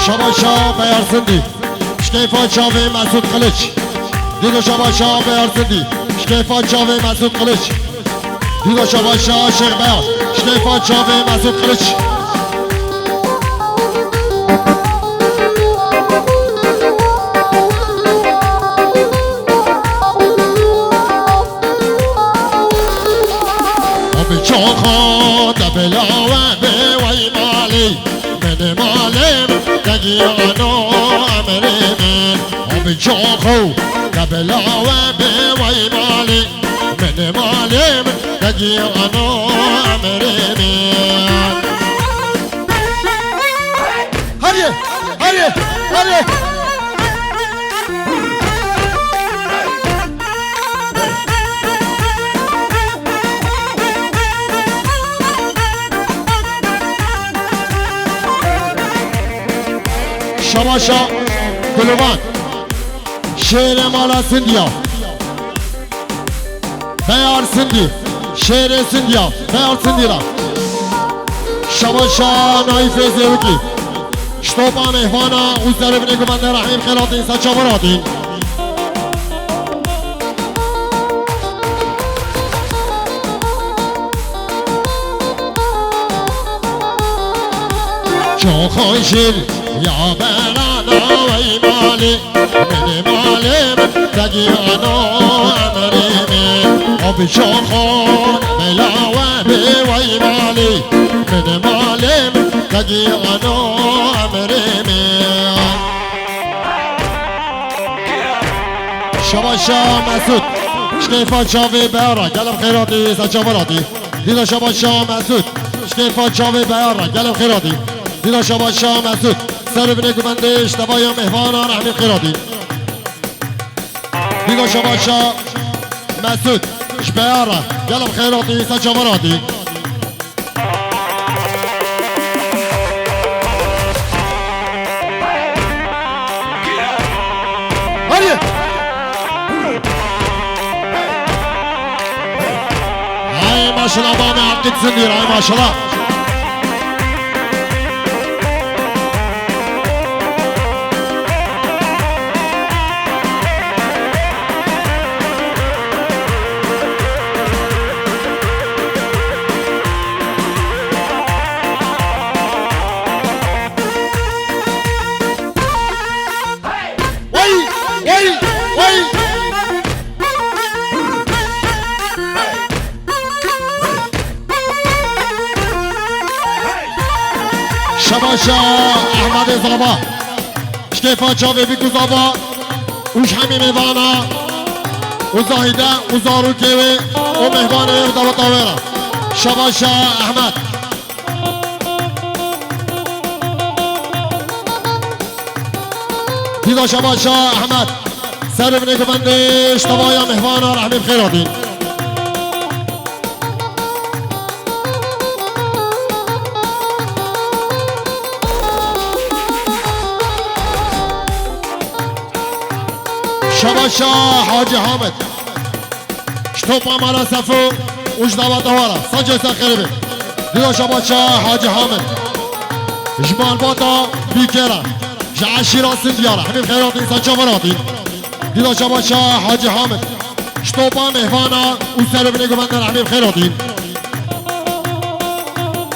شباشا بیارسندی شکیفا چاوی مسعود قلچ دیدو شباشا بیارسندی شکیفا چاوی مسعود قلچ دیدو شباشا شیخ بیار شکیفا چاوی مسعود قلچ آبی چاخا دبلاوه به وی مالی من مالیم دگیانو امری من آبی چاخو دبلاوه به وی مالی من مالیم دگیانو امری من هریه هریه هریه شباشا گلوان شیر مالا سندیا بیار سندی شیر سندیا بیار سندی را شباشا نایف زیوکی شتوبا مهوانا اوزدار بینه گمانده رحیم خیلاتین سچا برادین چون خوشیر یا برانا وی مالی من مالیم دگیانو امری من آبی چاخون بلاوه بی وی مالی من مالیم دگیانو امری من شباشا مسعود شکیفا چاوی بیارا گلم خیراتی سچا برادی دیدا شباشا مسعود شکیفا چاوی بیارا گلم خیراتی دیدا شباشا مسعود سر بینه گمندش دوایا مهوانا رحمی خیراتی دیدا شباشا مسعود شبیارا گلم خیراتی سچا برادی هریه های ماشالله با معقد زندیر های ماشالله شباشا احمد زابا شكيفا جاوي بيكو زابا وش همي ميوانا وزاهده وزارو كيوي ومهبانه ودوا طاويرا شباشا احمد ديدا شباشا احمد سر بنك بندش طوايا مهبانا رحمي بخيراتين شباشا حاجي حامد شطوبا مالا سفو وش دوا دوارا سجل سخربي ديدا شباشا حاجي حامد جمال باتا بيكيرا جعشيرا سنديارا حبيب خيرات انسان شفراتي ديدا شباشا حاجي حامد شطوبا مهوانا وسر بني قمندر حبيب خيراتي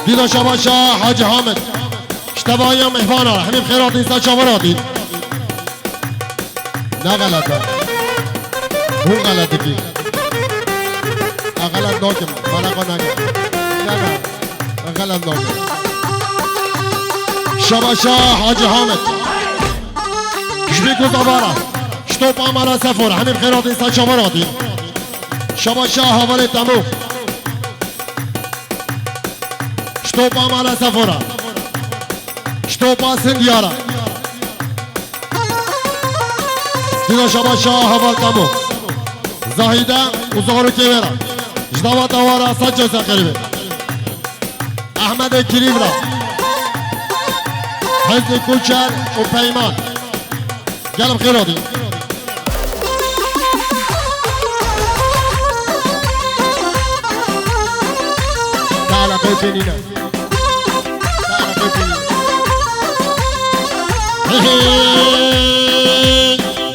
ديدا شباشا حاجي حامد اشتبايا مهوانا حبيب خيرات انسان شفراتي لا غلطة هو غلط كي غلط نوكم ما نقول لا غلط نوكم شباشا حاجي حامد شبيكو زبارة شطوب عمارة سفر حميم خيرات انسان شفراتي شباشا حوالي تمو شطوب عمارة سفرة شطوب سنديارة دينا شباشا حوال تمو زاهده وزهرو كيويرا جدوا دوارا سجل سخربي احمد كريمرا حزن كوچر وبيمان قلب خيراتي تعال قيبينينا تعال قيبينينا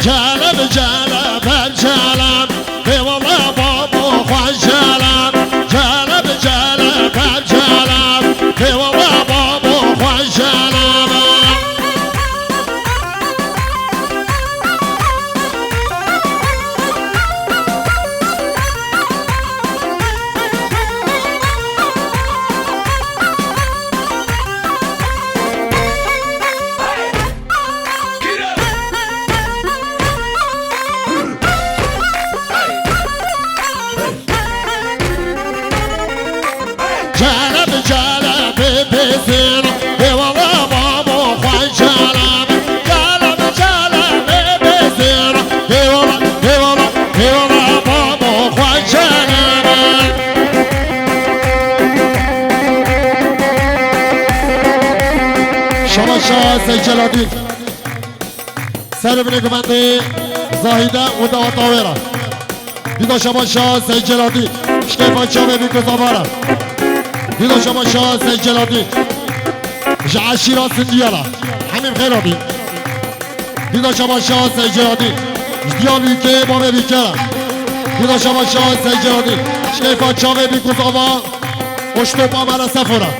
جلب جلب الجلب اي والله بابا خوش جلب جلب جلب الجلب اي والله بابا خوش جلب جلب جلب بزين اي والله بابا خوش جلب جلب جلب بزين اي والله اي والله اي والله بابا خوش جلب شباشا سجلاتي سر بنك بندي زاهده ودوا طاويرا ديدا شباشا سجلاتي شكيفا شابي بيكو زبارة ديدا شباشا سجلاتي جعشيرا سنديارا حميم خيراتي ديدا شباشا سجلاتي جديا بيكي بابي بيكيرا ديدا شباشا سجلاتي شكيفا شابي بيكو زبارة وشتوب عمارة سفرة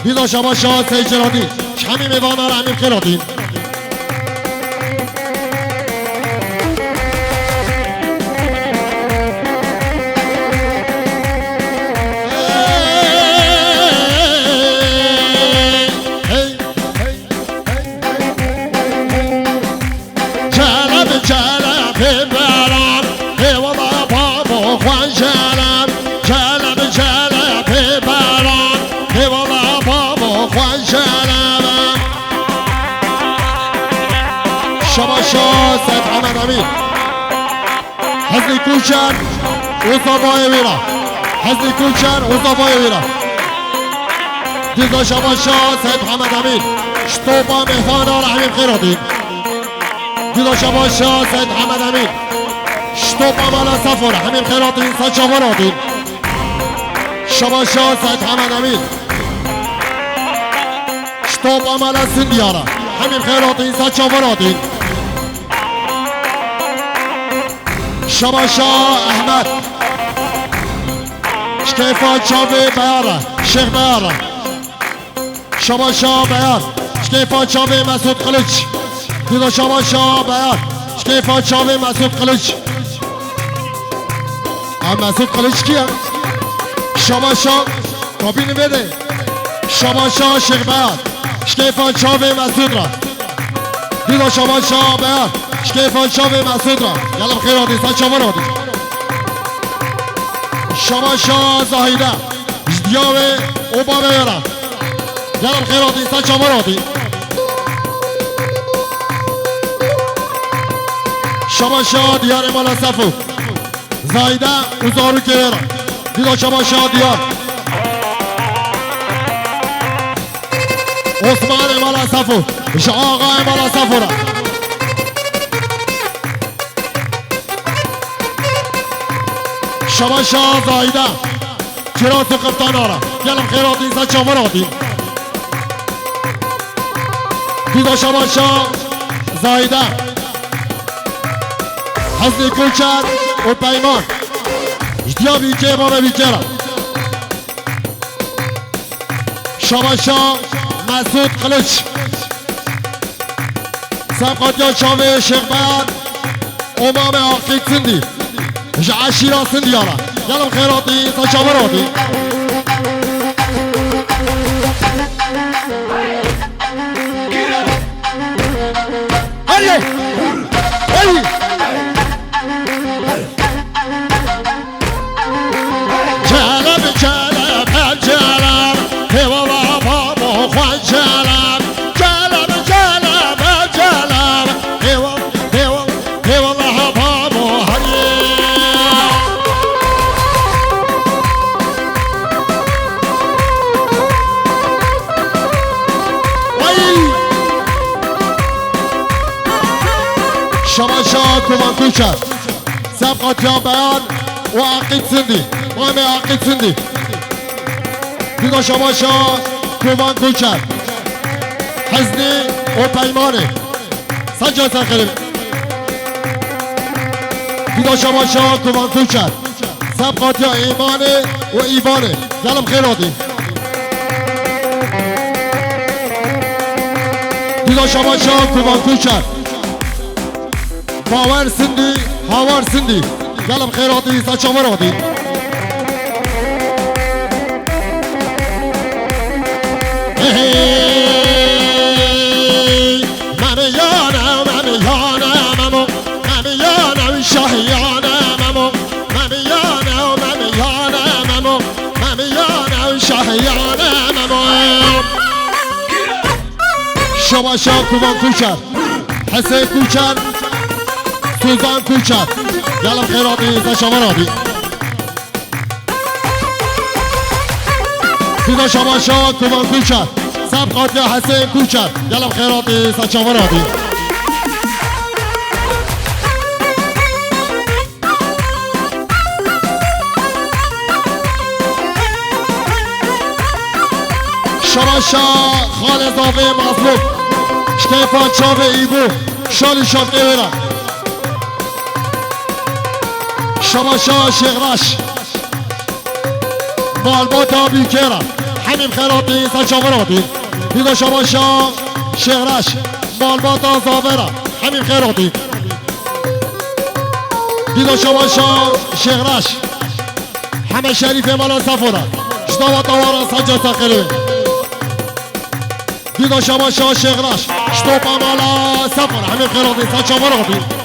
ديدا شباشا سجلاتي حميم ايوانا رحميم خيراتي جلب جلب بلم اي والله بابا خوش جلب جلب جلب بلم اي والله بابا خوش جلب شباشا سيد حمد امين حزن كوچر وصبايا ويرا حزن كوچر وصبايا ويرا ديدا شباشا سيد حمد امين شطوبا مهوانا رحميم خيراتي ديدا شباشا سيد حمد امين شطوبا مالا سفر حميم خيراتي انسان شفراتي شباشا سيد حمد امين شطوبا مالا سنديارا حميم خيراتي انسان شفراتي شباشا احمد شكيفا شابي بيارا شيخ بيارا شباشا بيار شكيفا شابي مسعود قلج ديدا شباشا بيار شكيفا شابي مسعود قلج مسعود قلج كيا شباشا كابين بده شباشا شيخ بيار شکیفان چاوی مسعود را دیدا شما شا بیان شکیفان چاوی مسعود را یلم خیر آدی سا شما را دی شما شا زاهیده جدیاوی اوبا بیارم یلم خیر آدی سا شما را دی شما شا دیار مالا صفو زاهیده اوزارو که بیارم دیدا شما شا دیار عثمان مالا صفو آقای مالا صفو را شما شاه زایده چرات قبطان آره گلم خیرات اینسان چامر آدیم دیدا شما شاه زایده حسنی کلچر و پیمان اشتیا بیکه بابا بیکه را شما شاه مسعود قلچ سبقاتیا چاوه شیخ بیان امام آقید سندی عشیرا سندی آلا یلم خیراتی تا چاوراتی هلی هلی جلب جلب جلب هوا بابا خوان جلب جلب جلب جلب هوا هوا هوا بابا هلی شما شاه کمان کوچر سبقاتیان بیان و عقید سندی مهم عقید سندی دیدا شما شاه کمان کوچر حزنی و پیمانه سنجا سنخیلی دیدا شما شاه کمان کوچر سبقاتیان ایمانه و ایوانه یلم خیر آدی دیدا شما شاه کمان کوچر باور سندی هاور سندی گلم خیراتی سچامر آدی من یانم شاهیانم شما شاه کمان کوچر حسین کوچر سوزان کوچر یلم خیراتی سشامر آدی دیدا شما شاه کمان کوچر سبقات یا حسین کوچر یلم خیراتی سشامر آدی شما شاه خال زاوه مظلوم شکیفان چاوه ایبو شالی شاد ایران شما شاه شیخرش مالباتا بیکره همین خیراتی سچاور آدی دیدا شما شاه شیخرش مالباتا زاوره همین خیراتی دیدا شما شاه شیخرش همه شریف مالا سفوره شتاوات آوارا سنجا سخیلی دیدا شما شاه شیخرش شتوپا مالا سفوره همین خیراتی سچاور آدی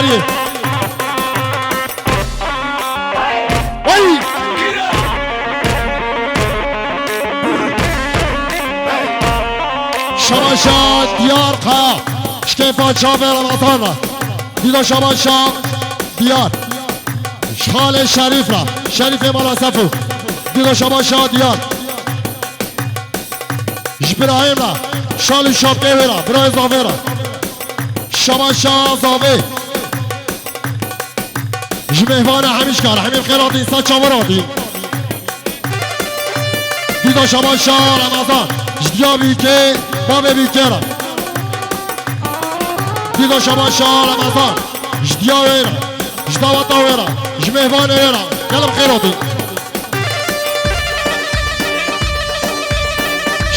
هریه وای شما شاه دیار قا شکیفان چاوه رمضان را دیدا شما شاه دیار شال شریف را شریف مالا صفو دیدا شما شاه دیار ابراهیم را شال شابقه را برای زاوه را شما شاه زاوه مهمان همیش کار همین خیرات اینسان چاور آدی دیدا شما شاه رمضان جدیا بیکه باب بیکه را دیدا شما شاه رمضان جدیا ویرا جداوتا ویرا مهمان ویرا گلم خیراتی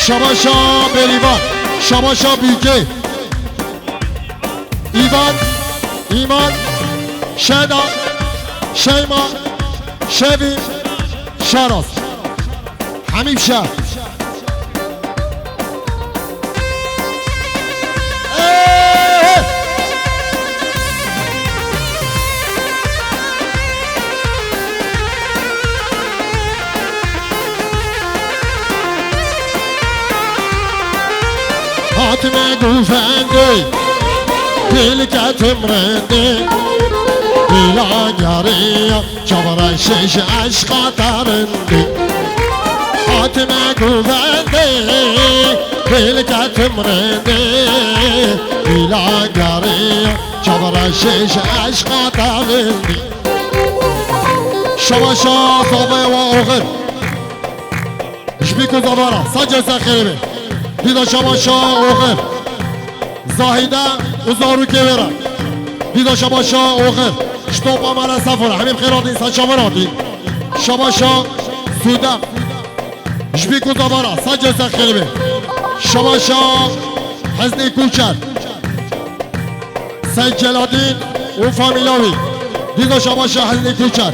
شما شاه بریوان شما شاه بیکه ایوان ایمان شهدان شیما شوی شاراز حميم شاه هاتنا قوفندي تلك تمرندي بلا قرية جبر الشيش عشق ترندي هاتنا قوفندي تلك تمرندي بلا قرية جبر الشيش عشق ترندي شواشا صوبي وأغر شبيكو زبارة سجل سخيبي دیدا شباشا اوخر زاهیده وزارو کبیره دیدا شباشا اوخر شتوب عمل سفره همین خیرات این سچاوراتی شباشا سودم جبیکو زباره سجل سخیلبه شباشا حزنی کوچر سید جلادین و فامیلاوی دیدا شباشا حزنی کوچر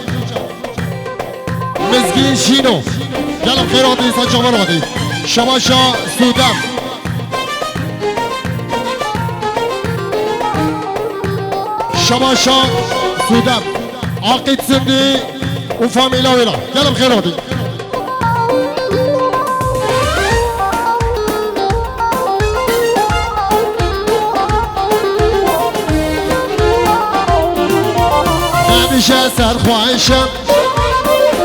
مزگین شینو گلم خیرات این سچاوراتی شباشا سودم شباشا سودم عقيد سندي وفاميلا ويلا قلم خيراتي نبيش اسر خوايشم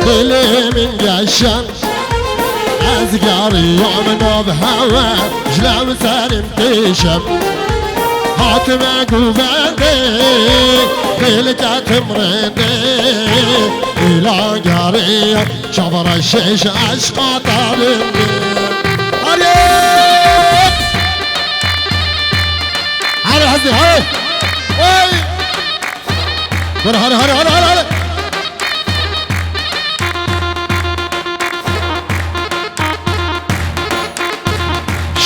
دلي من قشم ازقاري يوم بهوا جلام سالم تيشم هاتم قوفندي دلك تمرندي الى قاري شبر الشيش عشق طالبني هاري حزي هاري وي هاري هاري هاري هاري هاري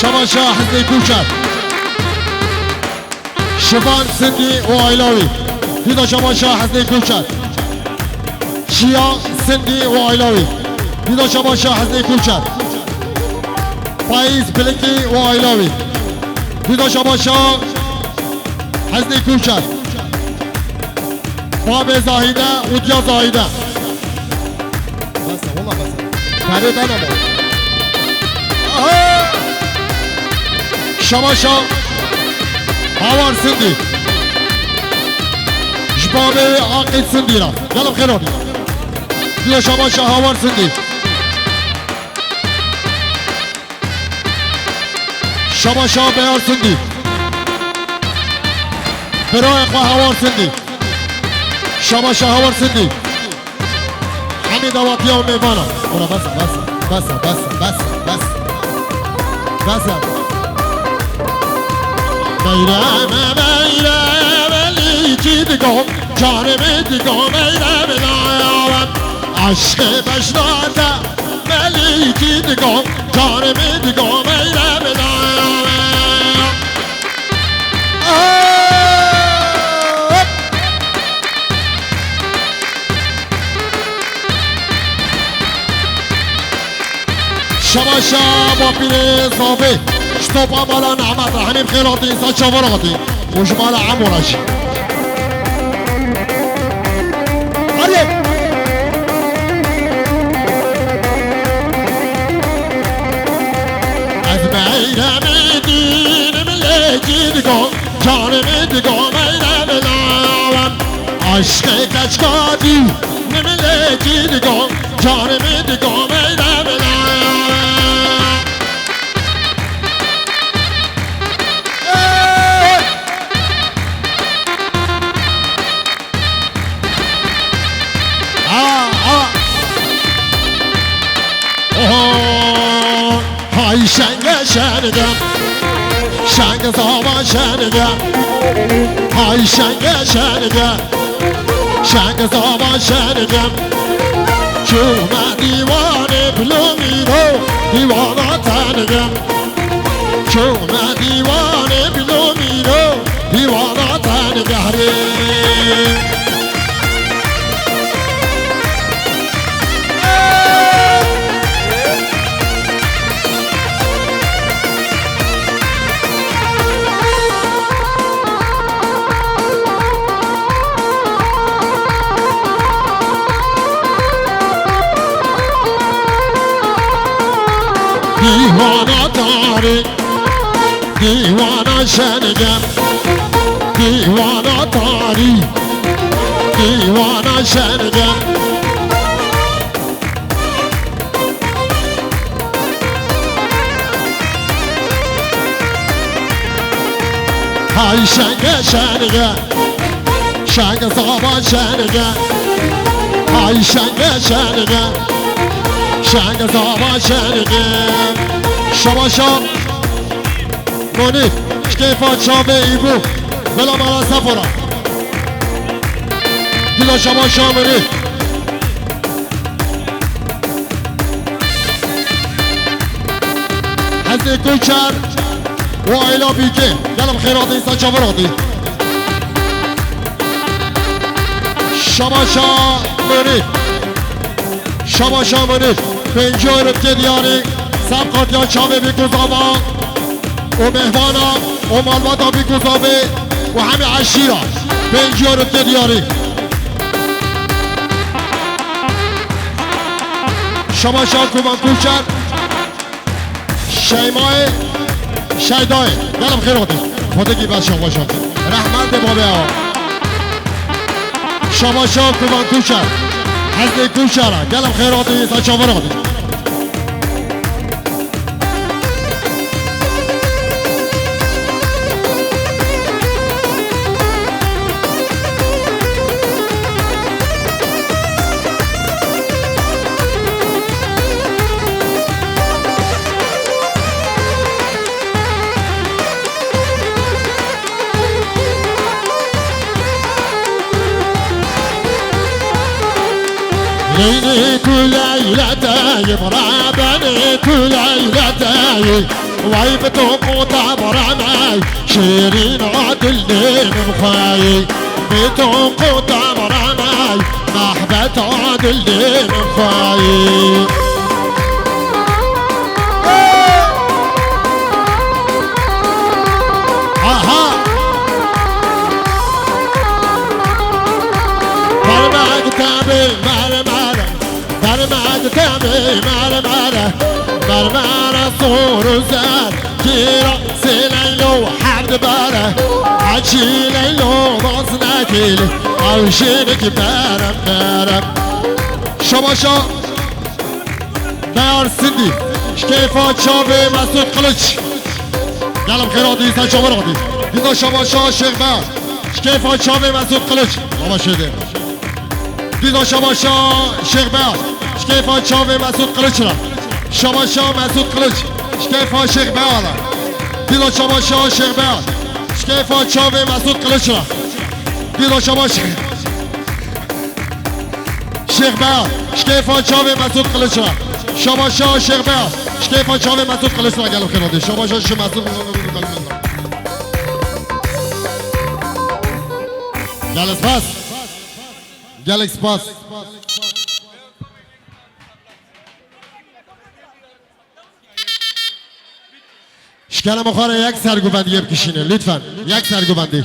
شباشا حزي كوشر شفان سندي وعيلاوي ديدا شباشا حزي كوشر شيا سندي وعيلاوي ديدا شباشا حزي كوشر فايز بلكي وعيلاوي ديدا شباشا حزي كوشر باب زاهده وديا زاهده بس والله بس تعرف انا شباشا هاوار سندي جبابي عقيد سندي را قلب خيروني ديا شباشا هاوار سندي شباشا بيار سندي براي اخوة هاوار سندي شباشا هاوار سندي حميد اواتيا وميفانا ورا بس بس بس بس بس بس بس میرم لیکی دیگم جانم دیگم میرم نایارم عشق بشناده ملیکی دیگم جانم دیگم میرم نایارم شباشا با پیر صافی شطوب عمالا نعمت رحمیم خیراتی انسان شاوراتی وجمال عمورش هريك أزمعين مدين ملكي دقوم جاني مدقوم أين بلاوم عشقك أشكادي ملكي دقوم جاني مدقوم أين بلاوم هاي شنگه شنگم شنگ زاما شنگم هاي شنگه شنگم شنگ زاما شنگم چون دیوانه بلومی رو دیوانا تنگم چون دیوانه بلومی رو دیوانا تنگم دیوانه داری دیوانه شنگم دیوانه داری دیوانه شنگم های شنگ شنگم شنگ زابا شنگم های شنگ شنگم شنگ زابا شنگم شما شام منی کیفا چاوه ایبو بلا مرا سفرا دیلا شما شام منی حزی کوچر و ایلا بیکه گلم خیراتی ایسا چاوراتی شما شام منی شما شام منی پنجو ربکه دیاری سبقات یا چاوه بیکوزاما و مهوانا و مالواتا بیکوزاوه و همه عشیرا پنجو ربکه دیاری شما شام کوبان کوچر شیمای شیدای گلم خیراتی خودگی بس شما شام رحمت بابه ها شما شام کوبان کوچر حزد کوچر گلم خیراتی سچاوراتی ليلي كليلتي مرابني كليلتي ويبتم وتمرمي شيرين عدلين مخاي بتم وتمرمي محبت عدلين مخاي اها مرمى تامي مرمى صور زاد كيرا سيليلو حد باره عجي ليلو باصنا كيلي او شينك بارم شباشا ديار سندي كيفا تشابي مسعود قلج قلم خيراتي سنشابه رادي دينا شباشا شيخ بار كيفا تشابي مسعود قلج بابا شده دينا شباشا شيخ بار كيفا تشافي مسعود قلچرا شباشا مسعود قلچ كيفا شيخ بالا ديلا شباشا شيخ بالا كيفا تشافي مسعود قلچرا ديلا شباشا شيخ بالا كيفا تشافي مسعود قلچرا شباشا شيخ بالا كيفا تشافي مسعود قلچرا قالوا خيراتي شباشا شيخ مسعود جالس باس جالس باس شکل مخاره یک سرگوبندی بکشینه لطفا یک سرگوبندی